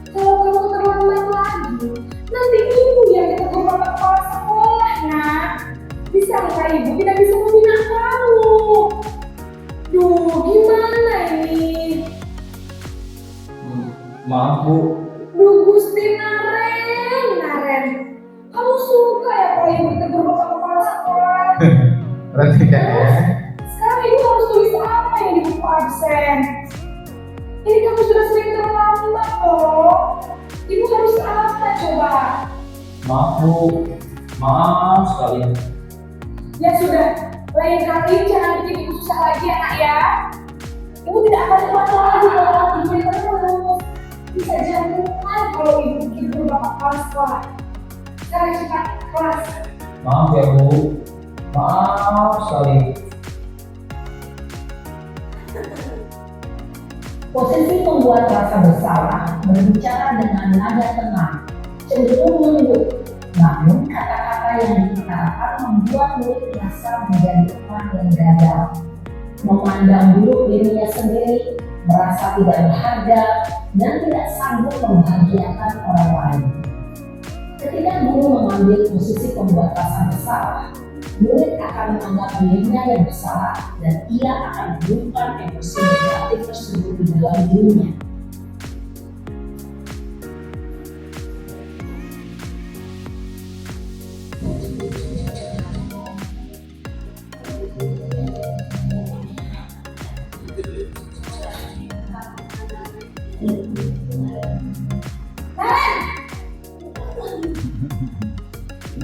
Kalau kamu terlambat lagi, nanti ibu yang ditegur bapak kepala sekolah, nak. Bisa nggak ibu tidak bisa membina kamu? Duh, gimana ini? Maaf Bu, Duh, Gusti Naren. Kamu suka ya kalau ibu ditegur bapak kepala sekolah? Perhatikan ya. Sekarang ibu harus tulis apa yang di buku absen? Ini kamu sudah sering terlambat loh. Ibu harus apa coba? maaf Bu, maaf sekali. Ya sudah, lain kali jangan bikin ibu susah lagi ya nak ya. Ibu tidak akan kuat lagi kalau ibu terus. Bisa jantungan kalau ibu bikin bapak kepala sekolah. Sekarang cepat kelas. Maaf ya Bu, maaf sekali. Posisi membuat rasa bersalah berbicara dengan nada tenang, cenderung lembut, namun kata-kata yang diutarakan membuat murid merasa menjadi orang yang gagal, memandang buruk dirinya sendiri, merasa tidak berharga, dan tidak sanggup membahagiakan orang lain. Ketika guru mengambil posisi pembuat rasa bersalah, murid akan menganggap dirinya yang bersalah dan ia akan menyimpan emosi negatif tersebut di dalam dirinya.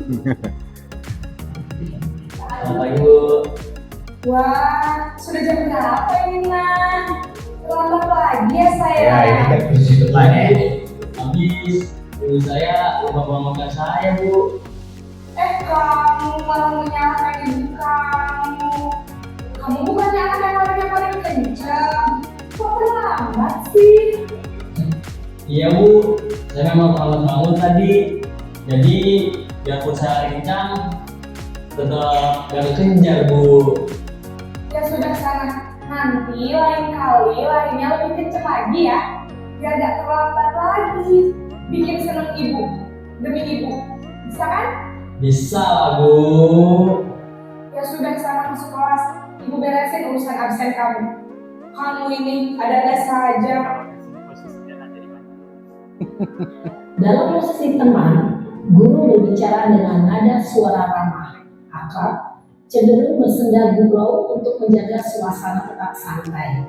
Selamat pagi Bu. Wah, sudah jam berapa ini, Nan? Terlambat lagi ya saya. Ya, ini kan posisi depannya. Habis ibu saya lupa bawa makan saya Bu. Kamu malah menyalahkan ibu kamu. Kamu bukannya anak yang orangnya paling kencang. Kok terlambat sih? Iya Bu, saya memang terlambat bangun tadi. Jadi biarpun saya kencang, tetap gak kekejar Bu. Ya sudah sana. Nanti lain kali larinya lebih kencang lagi ya. Biar gak terlambat lagi. Bikin seneng ibu. Demi ibu. Bisa kan? Bisa lah Bu. Ya sudah sana masuk kelas. Ibu beresin urusan absen kamu. Kamu ini ada-ada saja. Dalam posisi teman, guru berbicara dengan nada suara ramah, akrab, cenderung bersenda gurau untuk menjaga suasana tetap santai.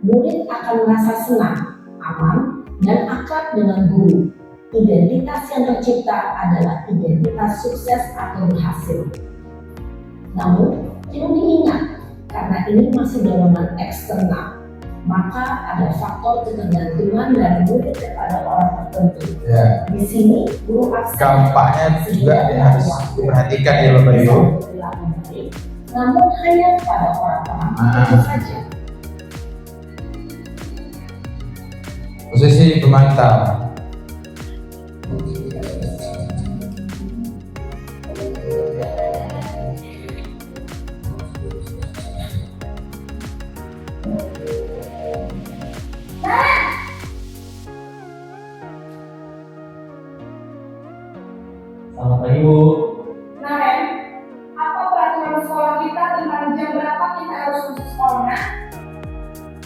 Murid akan merasa senang, aman, dan akrab dengan guru. Identitas yang tercipta adalah identitas sukses atau berhasil. Namun, perlu diingat, karena ini masih dorongan eksternal, maka ada faktor ketergantungan dari murid kepada orang tertentu. Ya. Di sini, guru absen Gampangnya juga dia harus diperhatikan ya Bapak Ibu. perilaku baik, namun hanya pada orang-orang tertentu saja. Posisi pemantau. Selamat pagi Bu. Naren, apa peraturan sekolah kita tentang jam berapa kita harus masuk sekolahnya?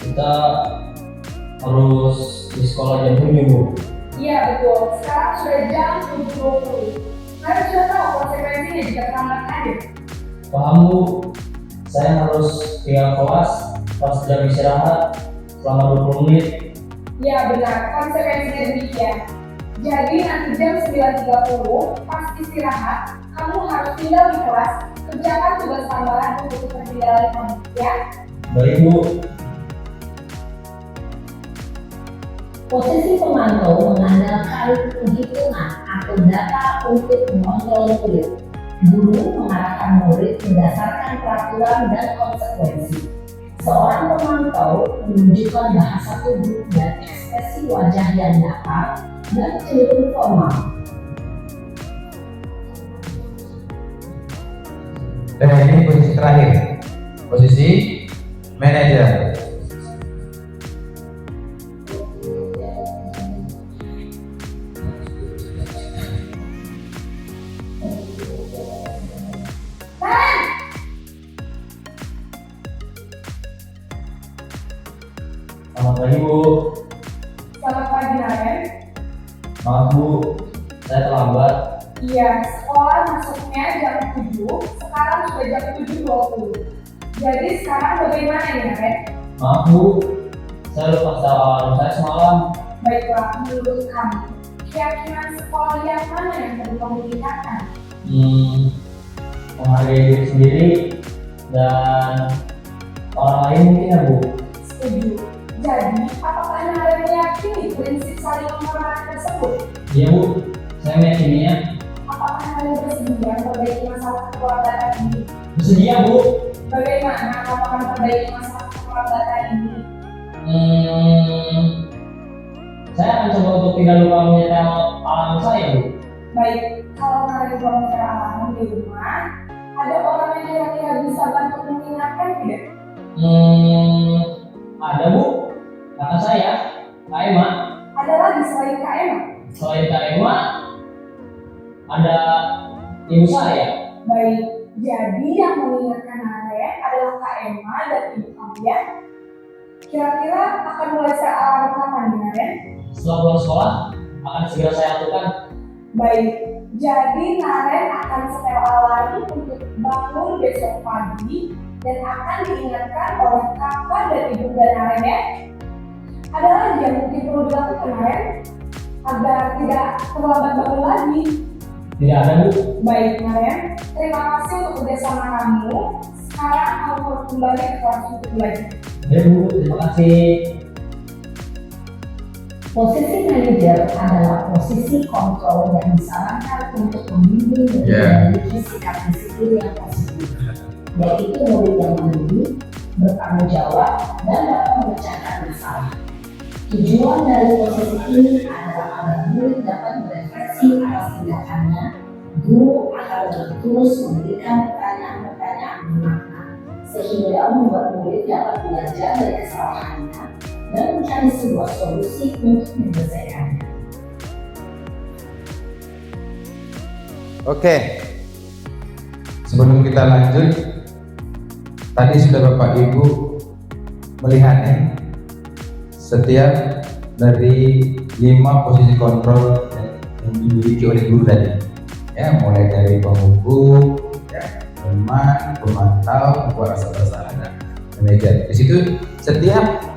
Kita harus di sekolah jam 7 Bu. Iya betul, sekarang sudah jam 7.20. Naren sudah tahu konsekuensinya jika terlambat hadir. Paham Bu, saya harus tinggal kelas pas jam istirahat selama 20 menit. Iya benar, konsekuensinya demikian. Jadi nanti jam 9.30 pas istirahat, kamu harus tinggal di kelas, kerjakan tugas tambahan untuk ketertinggalan kamu, ya? Baik Bu. Posisi pemantau mengandalkan penghitungan atau data untuk mengontrol murid. Guru mengarahkan murid berdasarkan peraturan dan konsekuensi. Seorang pemantau menunjukkan bahasa tubuh dan ekspresi wajah yang datar dan cenderung formal. Dan ini posisi terakhir. Posisi manajer. Selamat pagi Bu. Selamat pagi Naren. Maaf Bu, saya terlambat. Iya, sekolah masuknya jam 7, sekarang sudah jam 7.20. Jadi sekarang bagaimana ya Naren? Maaf Bu, saya lupa setel alarm saya semalam. Baiklah, menurut kamu, keyakinan sekolah yang mana yang perlu kamu tingkatkan? Menghargai diri sendiri dan orang lain mungkin ya Bu. Setuju. Jadi, apakah Naren meyakini prinsip saling menghormati tersebut? Iya Bu, saya meyakininya. Apakah Naren bersedia memperbaiki masalah kekeluargaan ini? Bersedia Bu. Bagaimana kamu akan memperbaiki masalah kekeluargaan ini? Saya akan coba untuk tidak lupa menyetel alarm saya Bu. Baik, kalau Naren belum alarm di rumah, ada orang yang kira-kira bisa bantu mengingatkan tidak? Ada Bu, kakak saya, Kak Emma. Ada lagi selain Kak Emma? Selain Kak Emma, ada ibu saya. Baik, jadi yang mengingatkan Naren adalah Kak Emma dan ibu kamu ya? Kira-kira akan mulai saya alarm kapan nih Naren? Setelah pulang sekolah, akan segera saya lakukan. Baik, jadi Naren akan setel alarm untuk bangun besok pagi dan akan diingatkan oleh kakak dan ibu dan Naren ya. Ada lagi yang mungkin perlu dilakukan Naren agar tidak terlambat bangun lagi. Tidak ada, Bu. Baik, Marian. Terima kasih untuk kerjasama kamu. Sekarang kamu kembali ke kelas untuk belajar. Ya, Bu. Terima kasih. Posisi manajer adalah posisi kontrol yang disarankan untuk membimbing dan memiliki sikap disiplin yang positif, yaitu murid yang mandiri, bertanggung jawab, dan dapat memecahkan masalah. Tujuan dari posisi ini adalah agar murid dapat berefleksi atas tindakannya. Guru akan terus memberikan pertanyaan-pertanyaan bermakna, sehingga membuat murid dapat belajar dari kesalahannya dan mencari sebuah solusi untuk menyelesaikannya. Oke, sebelum kita lanjut, tadi sudah Bapak Ibu melihatnya setiap dari 5 posisi kontrol yang dimiliki oleh guru tadi, ya, mulai dari pembuku, ya, teman, pemantau, pembuat rasa bersalah dan manajer. Di situ setiap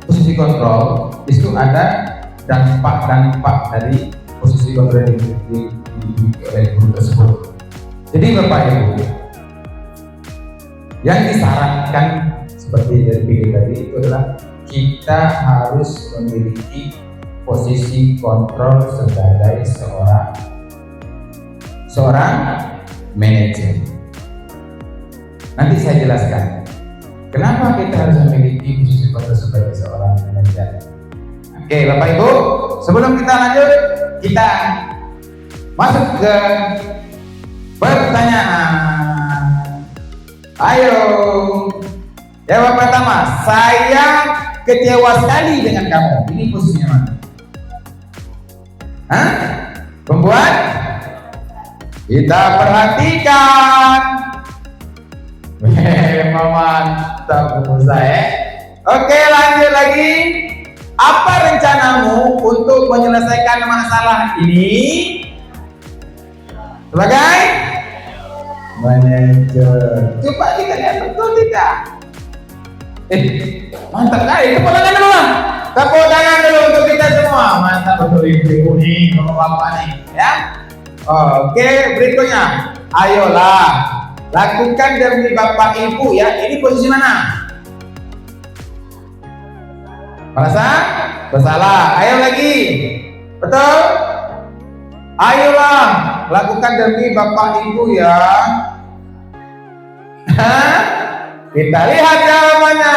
posisi kontrol di situ ada dampak dari posisi kontrol yang dimiliki oleh guru tersebut. Jadi Bapak Ibu, yang disarankan seperti dari video tadi itu adalah kita harus memiliki posisi kontrol sebagai seorang manajer. Nanti saya jelaskan kenapa kita harus memiliki posisi kontrol sebagai seorang manajer. Oke, Bapak Ibu, sebelum kita lanjut, kita masuk ke pertanyaan. Ayo, jawab pertama. Saya kecewa sekali dengan kamu. Ini posisinya mana? Hah? Pembuat? Kita perhatikan. Memang mantap saya. Oke, lanjut lagi. Apa rencanamu untuk menyelesaikan masalah ini? Sebagai manajer. Coba kita lihat betul tidak? Mantap kali. Tepuk tangan dulu lah. Tepuk tangan dulu untuk kita semua. Mantap betul ibu nih, bapak nih, ya. Oke, berikutnya. Ayolah, lakukan demi bapak ibu ya. Ini posisi mana? Merasa bersalah. Ayo lagi. Betul? Ayolah, lakukan demi bapak ibu ya. Hah? Kita lihat jawabannya.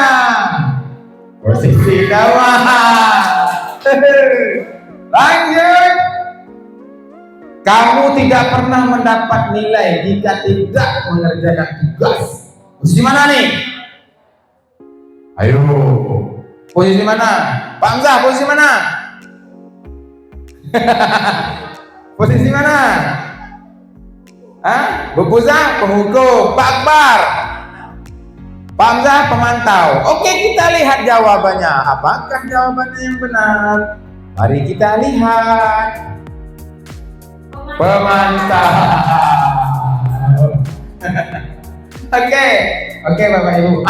Posisi kawan. Lanjut. Kamu tidak pernah mendapat nilai jika tidak mengerjakan tugas. Posisi mana nih? Ayo. Posisi mana? Pak Hamzah, posisi mana? Posisi mana? Bu Puza, penghukum. Pak Akbar, Pak Hamzah, pemantau. Oke, kita lihat jawabannya. Apakah jawabannya yang benar? Mari kita lihat. Pemantau. Oke, Bapak Ibu.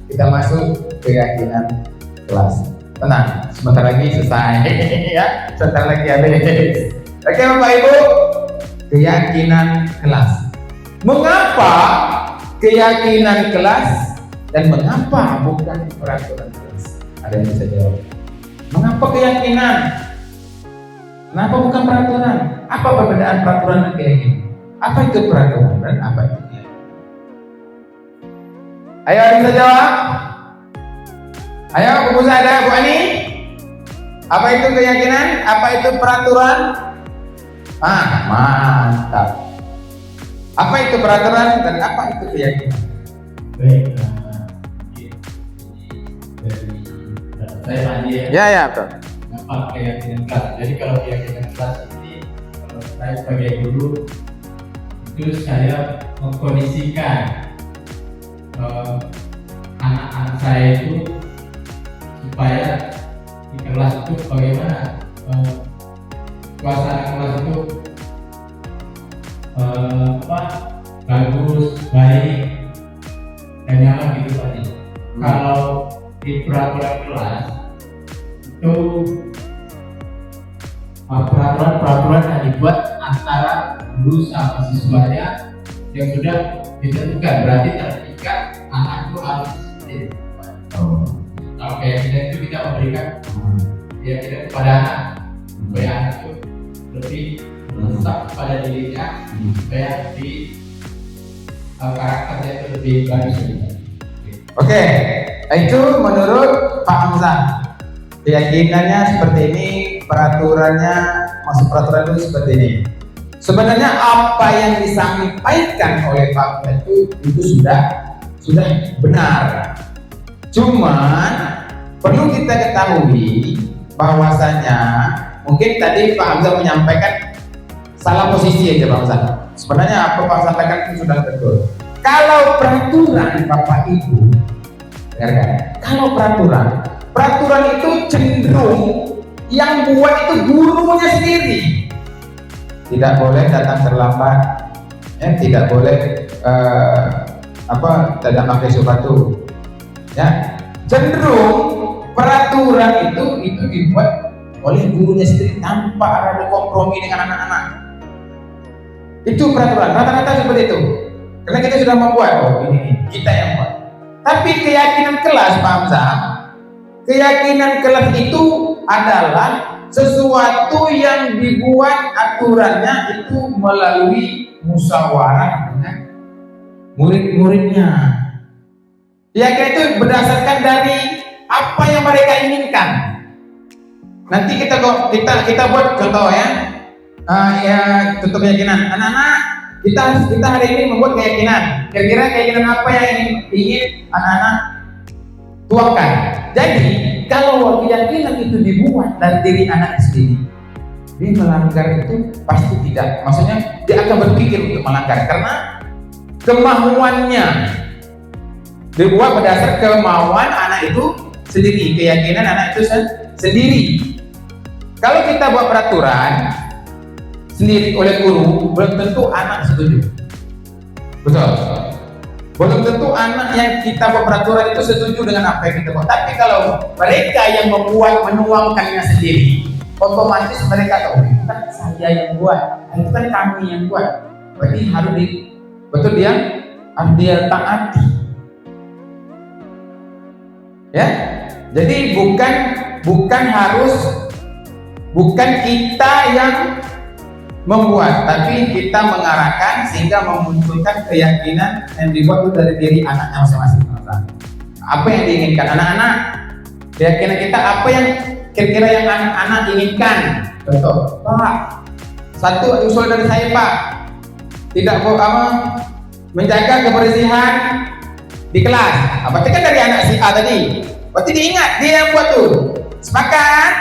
Kita masuk keyakinan kelas. Tenang, sebentar lagi selesai. Ya, sebentar lagi habis. Oke, Bapak Ibu. Keyakinan kelas. Mengapa keyakinan kelas dan mengapa bukan peraturan kelas? Ada yang bisa jawab? Mengapa keyakinan? Kenapa bukan peraturan? Apa perbedaan peraturan dan keyakinan? Apa itu peraturan dan apa itu keyakinan? Ayo, ada yang bisa jawab? Ayo, Bu Musa, ada Bu Ani? Apa itu keyakinan? Apa itu peraturan? Mantap. Apa itu peraturan dan apa itu keyakinan? Baik, saya tadi Ya, betul. apa keyakinan kelas. Jadi kalau keyakinan kelas ini, kalau saya sebagai guru itu saya mengkondisikan anak-anak saya itu supaya di kelas itu bagaimana suasana kelas itu bagus, baik, dan nyaman gitu tadi. Kalau di peraturan kelas itu peraturan yang dibuat antara guru sama siswanya yang sudah ditentukan, berarti terikat anak itu harus disiplin. Kalau keyakinan itu kita memberikan keyakinan kepada anak supaya anak itu lebih menetap pada dirinya, supaya di karakternya itu lebih bagus. Oke, itu menurut Pak Hamzah. Keyakinannya seperti ini, peraturannya, maksud peraturan itu seperti ini. Sebenarnya apa yang disampaikan oleh Pak Hamzah itu sudah benar. Cuman perlu kita ketahui bahwasanya mungkin tadi Pak Hamzah menyampaikan salah posisi aja Pak Hamzah. Sebenarnya apa Pak sampaikan itu sudah betul. Kalau peraturan Bapak Ibu, dengarkan. Kalau peraturan itu cenderung yang buat itu gurunya sendiri. Tidak boleh datang terlambat, tidak boleh tidak pakai sepatu. Ya, cenderung peraturan itu dibuat oleh gurunya sendiri tanpa ada kompromi dengan anak-anak. Itu peraturan, rata-rata seperti itu. Karena kita sudah membuat, ini kita yang buat. Tapi keyakinan kelas Pak Hamzah, keyakinan kelas itu adalah sesuatu yang dibuat aturannya itu melalui musyawarah dengan murid-muridnya. Keyakinan itu berdasarkan dari apa yang mereka inginkan. Nanti kita buat contoh ya, contoh keyakinan. Anak-anak, kita hari ini membuat keyakinan. Kira-kira keyakinan apa yang ingin anak-anak tuangkan? Jadi kalau keyakinan itu dibuat dari diri anak sendiri, dia melanggar itu pasti tidak. Maksudnya dia akan berpikir untuk melanggar karena kemauannya dibuat berdasar kemauan anak itu sendiri, keyakinan anak itu sendiri. Kalau kita buat peraturan sendiri oleh guru, belum tentu anak setuju. Betul. Belum tentu anak yang kita buat peraturan itu setuju dengan apa yang kita buat. Tapi kalau mereka yang membuat, menuangkannya sendiri, otomatis mereka tahu itu kan saya yang buat, itu kan kami yang buat. Berarti harus dia taati. Ya, jadi bukan kita yang membuat, tapi kita mengarahkan sehingga memunculkan keyakinan yang dibuat itu dari diri anaknya masing-masing. Apa yang diinginkan anak-anak? Keyakinan kita apa yang kira-kira yang anak-anak inginkan? Contoh, Pak, satu usul dari saya Pak, tidak menjaga kebersihan di kelas. Berarti kan dari anak si A tadi. Berarti diingat dia yang buat tuh. Sepakat?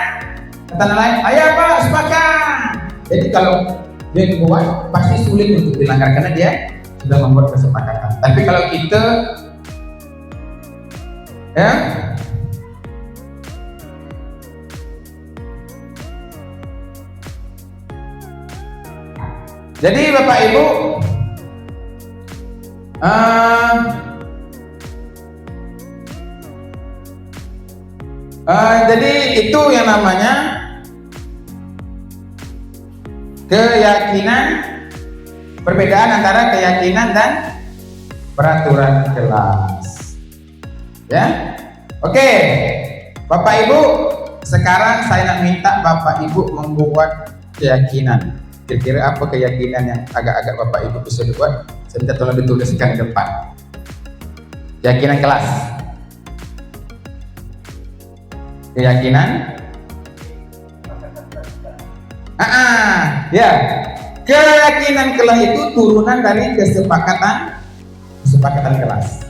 Kata anak lain, ayo Pak, sepakat. Jadi kalau dia buat pasti sulit untuk dilanggar karena dia sudah membuat kesepakatan. Tapi kalau kita jadi Bapak Ibu jadi itu yang namanya keyakinan, perbedaan antara keyakinan dan peraturan kelas. Ya, oke, Bapak Ibu, sekarang saya nak minta Bapak Ibu membuat keyakinan. Kira-kira apa keyakinan yang agak-agak Bapak Ibu bisa buat? Saya minta tolong dituliskan di depan. Keyakinan kelas. Keyakinan. Ya, keyakinan kelas itu turunan dari kesepakatan kelas.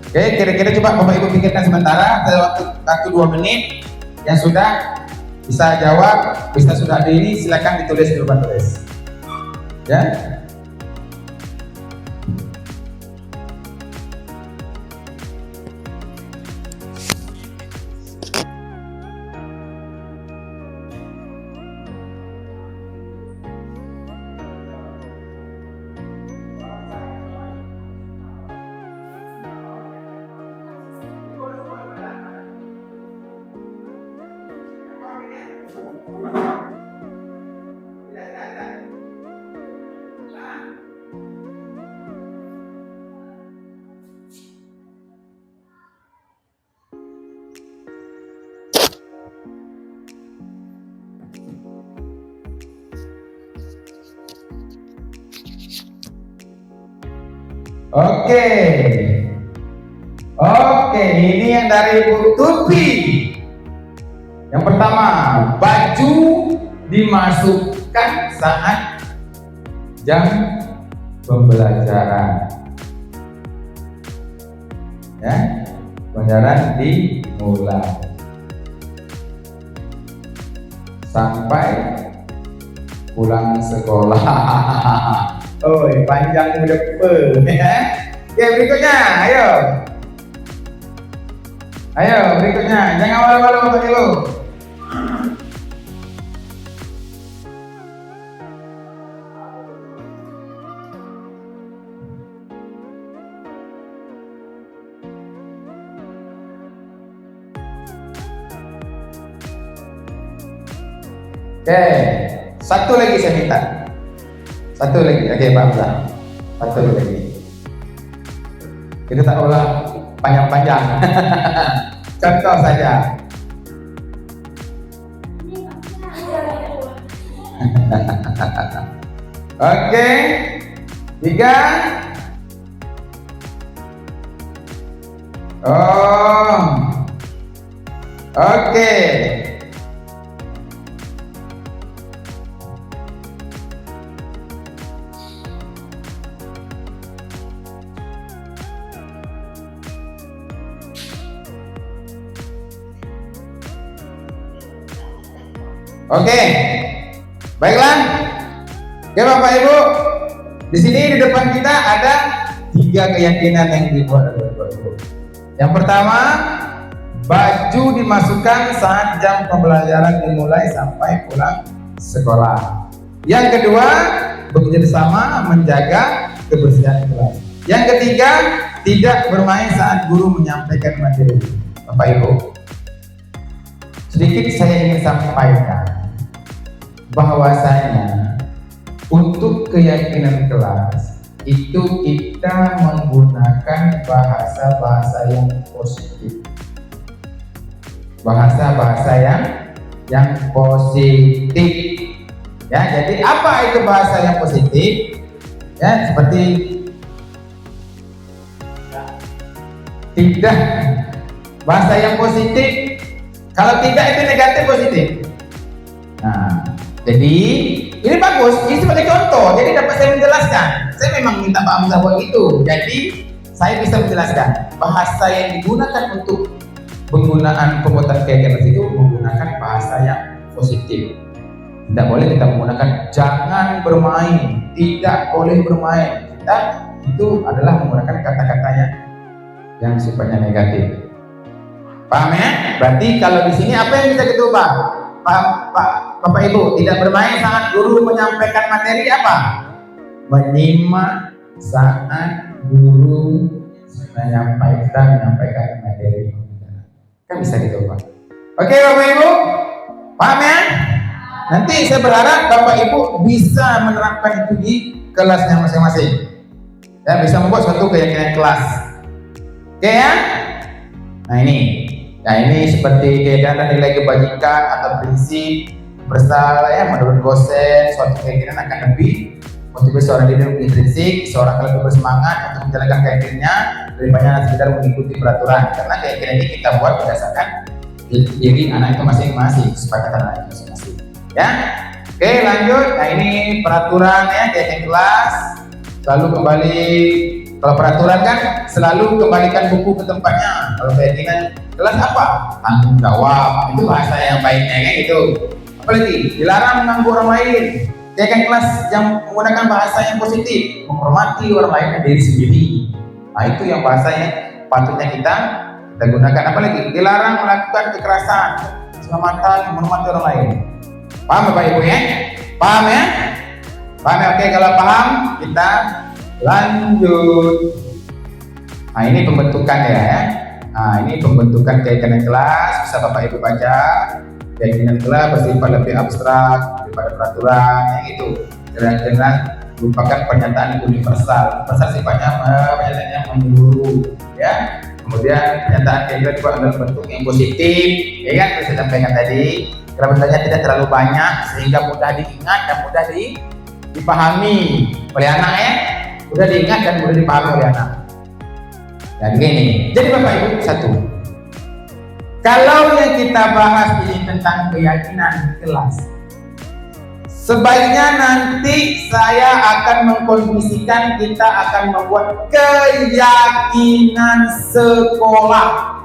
Oke, kira-kira coba Bapak Ibu pikirkan sementara, ada waktu 2 menit. Yang sudah bisa jawab, bisa sudah ada ini, silakan ditulis di papan tulis. Ya. Oke. Oke, ini yang dari Bu Tupi. Yang pertama, baju dimasukkan saat jam pembelajaran. Ya, pembelajaran dimulai sampai pulang sekolah. Oh, panjang udah ya. Oke, berikutnya, ayo. Ayo, berikutnya. Jangan malu-malu untuk dulu. Oke, satu lagi saya minta. Satu lagi, oke Pak Hamzah. Satu lagi. Kita tak ulang panjang-panjang. Contoh saja. Oke, 3. Oh, oke. Oke, baiklah. Oke Bapak Ibu, di sini di depan kita ada 3 keyakinan yang dibuat oleh Bapak Ibu. Yang pertama, baju dimasukkan saat jam pembelajaran dimulai sampai pulang sekolah. Yang kedua, bekerja sama menjaga kebersihan kelas. Yang ketiga, tidak bermain saat guru menyampaikan materi. Bapak Ibu, sedikit saya ingin sampaikan bahwasanya untuk keyakinan kelas itu kita menggunakan bahasa-bahasa yang positif, bahasa-bahasa yang positif. Ya, jadi apa itu bahasa yang positif? Ya, seperti tidak, bahasa yang positif. Kalau tidak itu negatif, positif. Nah, jadi ini bagus, ini sebagai contoh. Jadi dapat saya menjelaskan. Saya memang minta Pak Hamzah buat itu. Jadi saya bisa menjelaskan bahasa yang digunakan untuk penggunaan pembuatan keyakinan itu menggunakan bahasa yang positif. Tidak boleh kita menggunakan jangan bermain, tidak boleh bermain. Kita itu adalah menggunakan kata-kata yang sifatnya negatif. Paham ya? Berarti kalau di sini apa yang bisa kita ubah? Bapak Ibu, tidak bermain saat guru menyampaikan materi apa? Menyimak saat guru menyampaikan materi. Kan bisa gitu Pak. Oke Bapak Ibu, paham ya? Nanti saya berharap Bapak Ibu bisa menerapkan itu di kelasnya masing-masing. Ya, bisa membuat suatu keyakinan kelas. Oke ya? Nah ini seperti keyakinan nilai kebajikan atau prinsip bersalah ya, menurut dosen suatu keyakinan akan lebih motivasi seorang diri lebih intrinsik, seorang akan lebih bersemangat untuk menjalankan keyakinannya daripada sekedar mengikuti peraturan, karena keyakinan ini kita buat berdasarkan diri anak itu masing-masing, kesepakatan anak itu masing-masing ya. Oke lanjut, nah ini peraturan ya, keyakinan kelas selalu kembali. Kalau peraturan kan selalu kembalikan buku ke tempatnya. Kalau keyakinan kelas apa? Tanggung jawab. Itu bahasa yang baiknya kan gitu. Apalagi dilarang mengganggu orang lain. Keyakinan kelas yang menggunakan bahasa yang positif, menghormati orang lain dan diri sendiri. Nah itu yang bahasanya patutnya kita gunakan. Apalagi dilarang melakukan kekerasan, keselamatan, menghormati orang lain. Paham Bapak Ibu ya? Paham ya? Paham ya? Oke, kalau paham kita lanjut. Nah ini pembentukan ya. Nah ini pembentukan keyakinan kelas, bisa Bapak Ibu baca. Keyakinan kelas bersifat lebih abstrak daripada peraturan yang itu. Keyakinan merupakan pernyataan universal. Universal sifatnya pernyataannya menyeluruh ya. Kemudian pernyataan keyakinan juga adalah bentuk yang positif, ya kan? Saya sampaikan tadi. Kalau bentuknya tidak terlalu banyak sehingga mudah diingat dan mudah dipahami oleh anak ya. udah diingat dan udah dipahami oleh anak. Dan gini, jadi Bapak Ibu, satu, kalau yang kita bahas ini tentang keyakinan di kelas, sebaiknya nanti saya akan mengkondisikan, kita akan membuat keyakinan sekolah.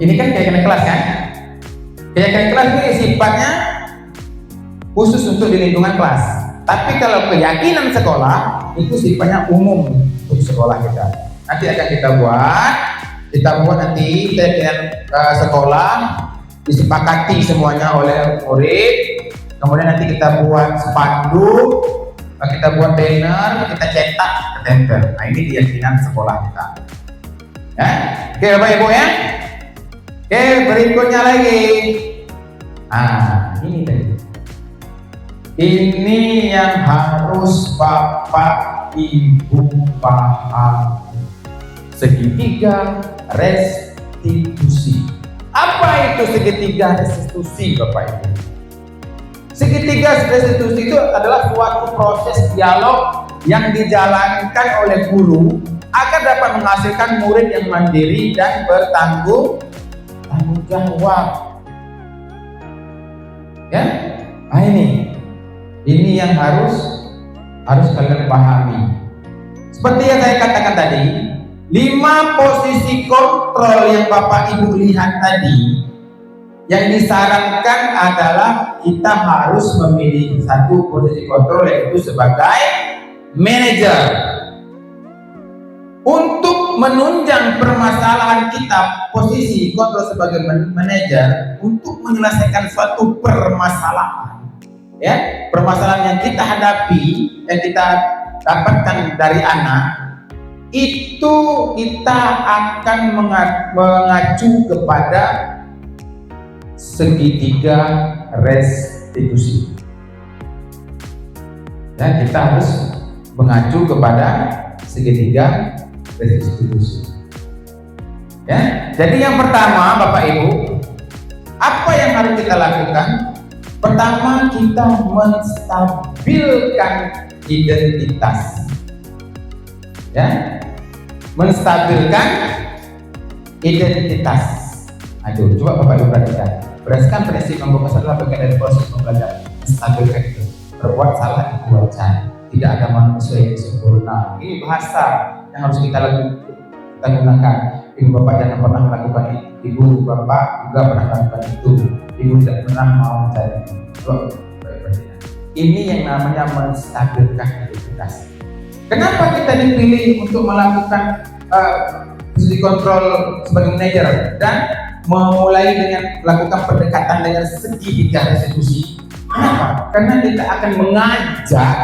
Ini kan keyakinan kelas kan? Keyakinan kelas ini sifatnya khusus untuk di lingkungan kelas. Tapi kalau keyakinan sekolah itu sifatnya umum untuk sekolah kita. Nanti akan kita buat nanti keyakinan sekolah disepakati semuanya oleh murid. Kemudian nanti kita buat spanduk, kita buat banner, kita cetak, kita tempel. Nah ini keyakinan sekolah kita. Ya, oke Bapak Ibu ya. Oke, berikutnya lagi. Ini tadi. Ini yang harus Bapak Ibu paham. Segitiga restitusi. Apa itu segitiga restitusi, Bapak Ibu? Segitiga restitusi itu adalah suatu proses dialog yang dijalankan oleh guru agar dapat menghasilkan murid yang mandiri dan bertanggung jawab. Ya, nah ini yang harus kalian pahami. Seperti yang saya katakan tadi, 5 posisi kontrol yang Bapak Ibu lihat tadi, yang disarankan adalah kita harus memilih satu posisi kontrol, yaitu sebagai manajer. Untuk menunjang permasalahan kita, posisi kontrol sebagai manajer untuk menyelesaikan suatu permasalahan, ya, permasalahan yang kita hadapi, yang kita dapatkan dari anak, itu kita akan mengacu kepada segitiga restitusi. Ya, kita harus mengacu kepada segitiga restitusi. Ya, jadi yang pertama Bapak Ibu, apa yang harus kita lakukan? Pertama, kita menstabilkan identitas. Ya, menstabilkan identitas. Aduh, coba Bapak Ibu perhatikan. Berdasarkan prinsip membaca adalah bagian dari proses pembelajaran. Menstabilkan itu. Berbuat salah dikuatkan. Tidak ada manusia yang sempurna. Ini bahasa yang harus kita gunakan. Ibu Bapak jangan pernah melakukan itu. Ibu Bapak juga pernah melakukan itu. Ibu tidak pernah mau mencari itu. Ini yang namanya menstabilkan identitas. Kenapa kita dipilih untuk melakukan posisi kontrol sebagai manajer dan memulai dengan melakukan pendekatan dengan segitiga restitusi? Kenapa? Karena kita akan mengajak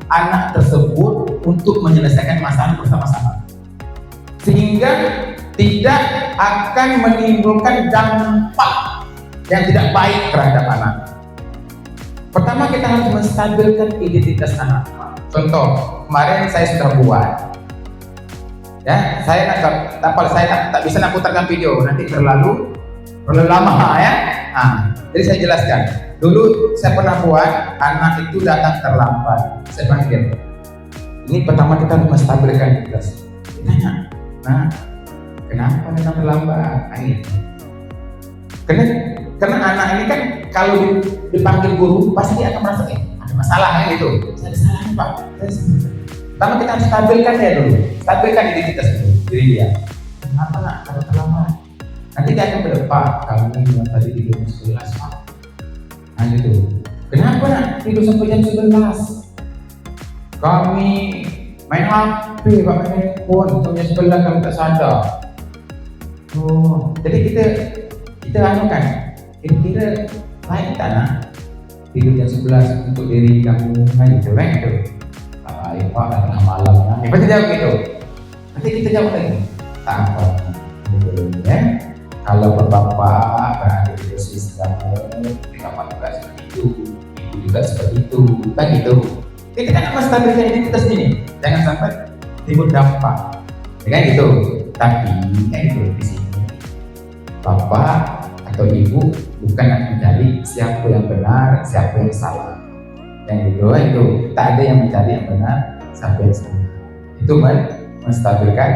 anak tersebut untuk menyelesaikan masalah bersama-sama, sehingga tidak akan menimbulkan dampak yang tidak baik terhadap anak. Pertama, kita harus menstabilkan identitas anak. Contoh, kemarin saya sudah buat, ya, saya tak bisa putarkan video, nanti terlalu lama ya. Jadi saya jelaskan. Dulu saya pernah buat, anak itu datang terlambat. Saya panggil. Ini pertama kita harus menstabilkan identitas. Ditanya, nah, kenapa datang terlambat? Karena anak ini kan kalau dipanggil guru pasti dia akan merasa ada masalah gitu. Ada salahnya Pak. Pertama kita harus stabilkan dia dulu, stabilkan identitas itu diri dia. Kenapa nak kalau terlambat? Nanti dia akan berdebat. Kamu yang tadi tidur 11 Pak. Nah gitu. Kenapa nak tidur sampai jam 11? Kami main HP, Pak, main handphone sampai jam 11 kami tak sadar. Jadi kita anukan, kira-kira baik tak nak tidur jam 11 untuk diri kamu, gitu kan gitu. Baik Pak, dah tengah malam kan. Pasti jawab gitu. Nanti kita jawab lagi. Tak apa, gitu ya. Kalau bapak berada di posisi kamu, bapak juga seperti itu, ibu juga seperti itu, kan gitu. Kita kan menstabilkan identitas ini, jangan sampai timbul dampak, ya kan gitu. Tapi kan gitu di sini, bapak atau ibu bukan akan mencari siapa yang benar, siapa yang salah. Yang gitu, itu tak ada yang mencari yang benar, sampai sana. Itu menstabilkan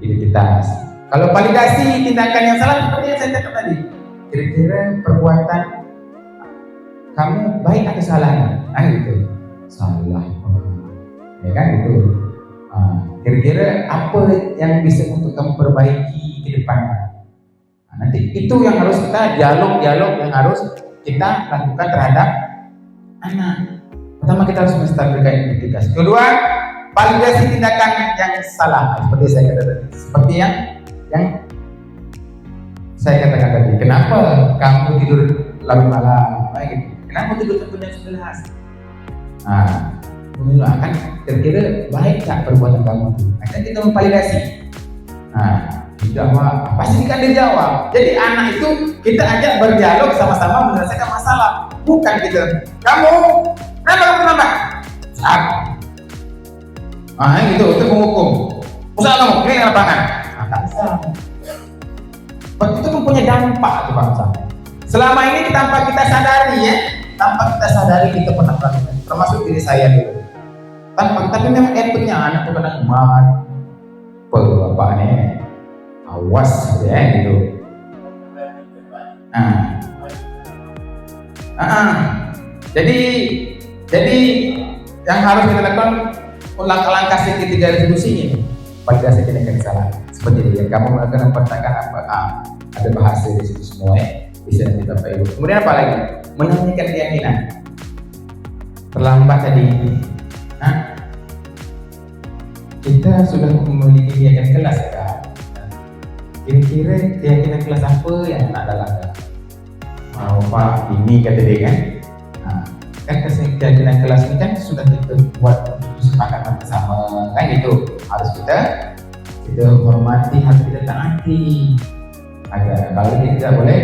identitas. Kalau validasi tindakan yang salah seperti yang saya katakan tadi, kira-kira perbuatan kamu baik atau salah? Gitu. Salah, ya kan itu. Kira-kira apa yang bisa untuk kamu perbaiki ke depan? Nanti itu yang harus kita dialog yang harus kita lakukan terhadap anak. Pertama kita harus menstabilkan identitas. Kedua, validasi tindakan yang salah. Seperti saya katakan, seperti yang saya katakan tadi. Kenapa kamu tidur larut malam? Kenapa tidur sampai jam 11? Akan kira-kira baik tak perbuatan kamu itu? Akan kita memvalidasi. Tidak pasti kan dia jawab. Jadi anak itu kita ajak berdialog sama-sama menyelesaikan masalah. Bukan kita, kamu kenapa kamu terlambat? Gitu, itu menghukum. Usaha kamu, ini lapangan. Tak bisa. Itu mempunyai dampak tuh bangsa. Selama ini tanpa kita sadari kita pernah melakukan. Termasuk diri saya dulu. Tapi memang efeknya anak itu kadang marah. Bapak nih, awas ya gitu. Jadi yang harus kita lakukan langkah ketiga resolusinya, validasi tindakan kesalahan. Seperti ini, kamu melakukan pertanyaan apa? Ada bahasa di situ semua bisa nanti Bapak Ibu. Kemudian apa lagi? Menanyakan keyakinan. Terlambat tadi. Kita sudah memiliki keyakinan kelas kan? Kira-kira keyakinan kelas apa yang nak dalangkan? Pak ini kata dia kan? Kan keyakinan kelas ini kan sudah kita buat kesepakatan bersama kan gitu. Harus kita hormati, harus kita taati. Kalau kita tidak boleh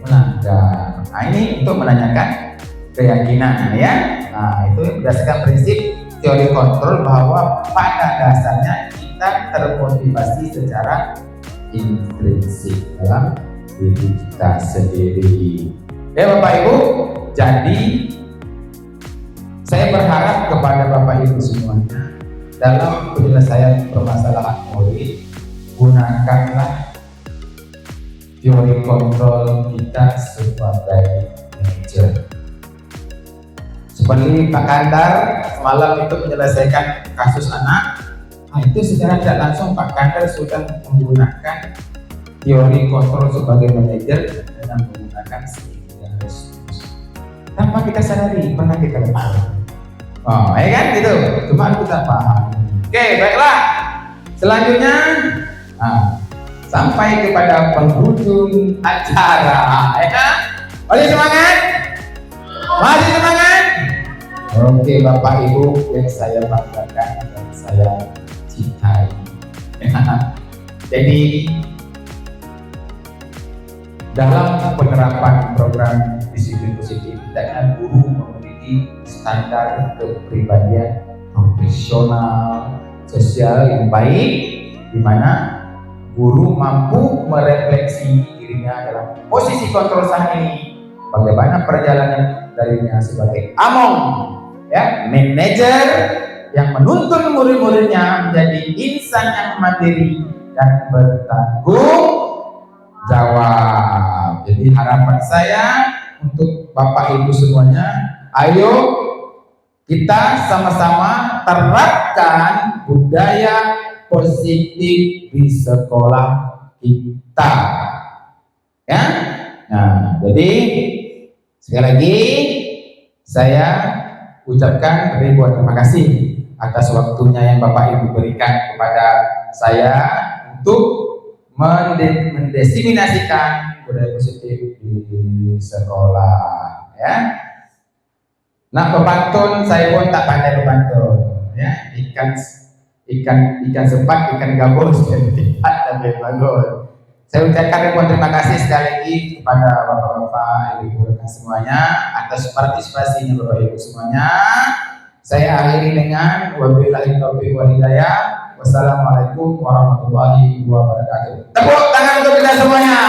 melanggar. Ini untuk menanyakan keyakinan ya. Itu berdasarkan prinsip teori kontrol bahwa pada dasarnya kita termotivasi secara intrinsik dalam diri kita sendiri. Ya Bapak Ibu, jadi saya berharap kepada Bapak Ibu semuanya dalam penyelesaian permasalahan murid, gunakanlah teori kontrol kita sebagai manajer. Seperti Pak Kandar semalam itu menyelesaikan kasus anak, itu secara tidak langsung Pak Kandar sudah menggunakan teori kontrol sebagai manajer dengan menggunakan skill response. Tanpa kita sadari, pernah kita lakukan. Ya kan gitu. Cuma kita paham. Oke, baiklah. Selanjutnya, sampai kepada penghujung acara, ya kan? Masih semangat? Masih semangat? Oke, Bapak Ibu yang saya banggakan dan saya cintai. Jadi dalam penerapan program disiplin positif, hendaknya guru memiliki standar kepribadian profesional, sosial yang baik, di mana guru mampu merefleksi dirinya dalam posisi kontrol saat ini, bagaimana perjalanan darinya sebagai among, ya, manajer yang menuntun murid-muridnya menjadi insan yang mandiri dan bertanggung jawab. Jadi harapan saya untuk Bapak Ibu semuanya, ayo kita sama-sama terapkan budaya positif di sekolah kita, ya. Nah, jadi sekali lagi saya ucapkan ribuan terima kasih atas waktunya yang Bapak Ibu berikan kepada saya untuk mendesiminasikan budaya positif di sekolah, ya. Nah, pepantun saya pun tak pandai pepantun, ya. Ikan sepat, ikan gabus, dan tidak tapi bagus. Saya ucapkan ribuan terima kasih sekali lagi kepada bapak-bapak, ibu-ibu rekan semuanya atas partisipasinya Bapak Ibu semuanya. Saya akhiri dengan wabillahi taufiq wal hidayah. Wassalamualaikum warahmatullahi wabarakatuh. Tepuk tangan untuk kita semuanya.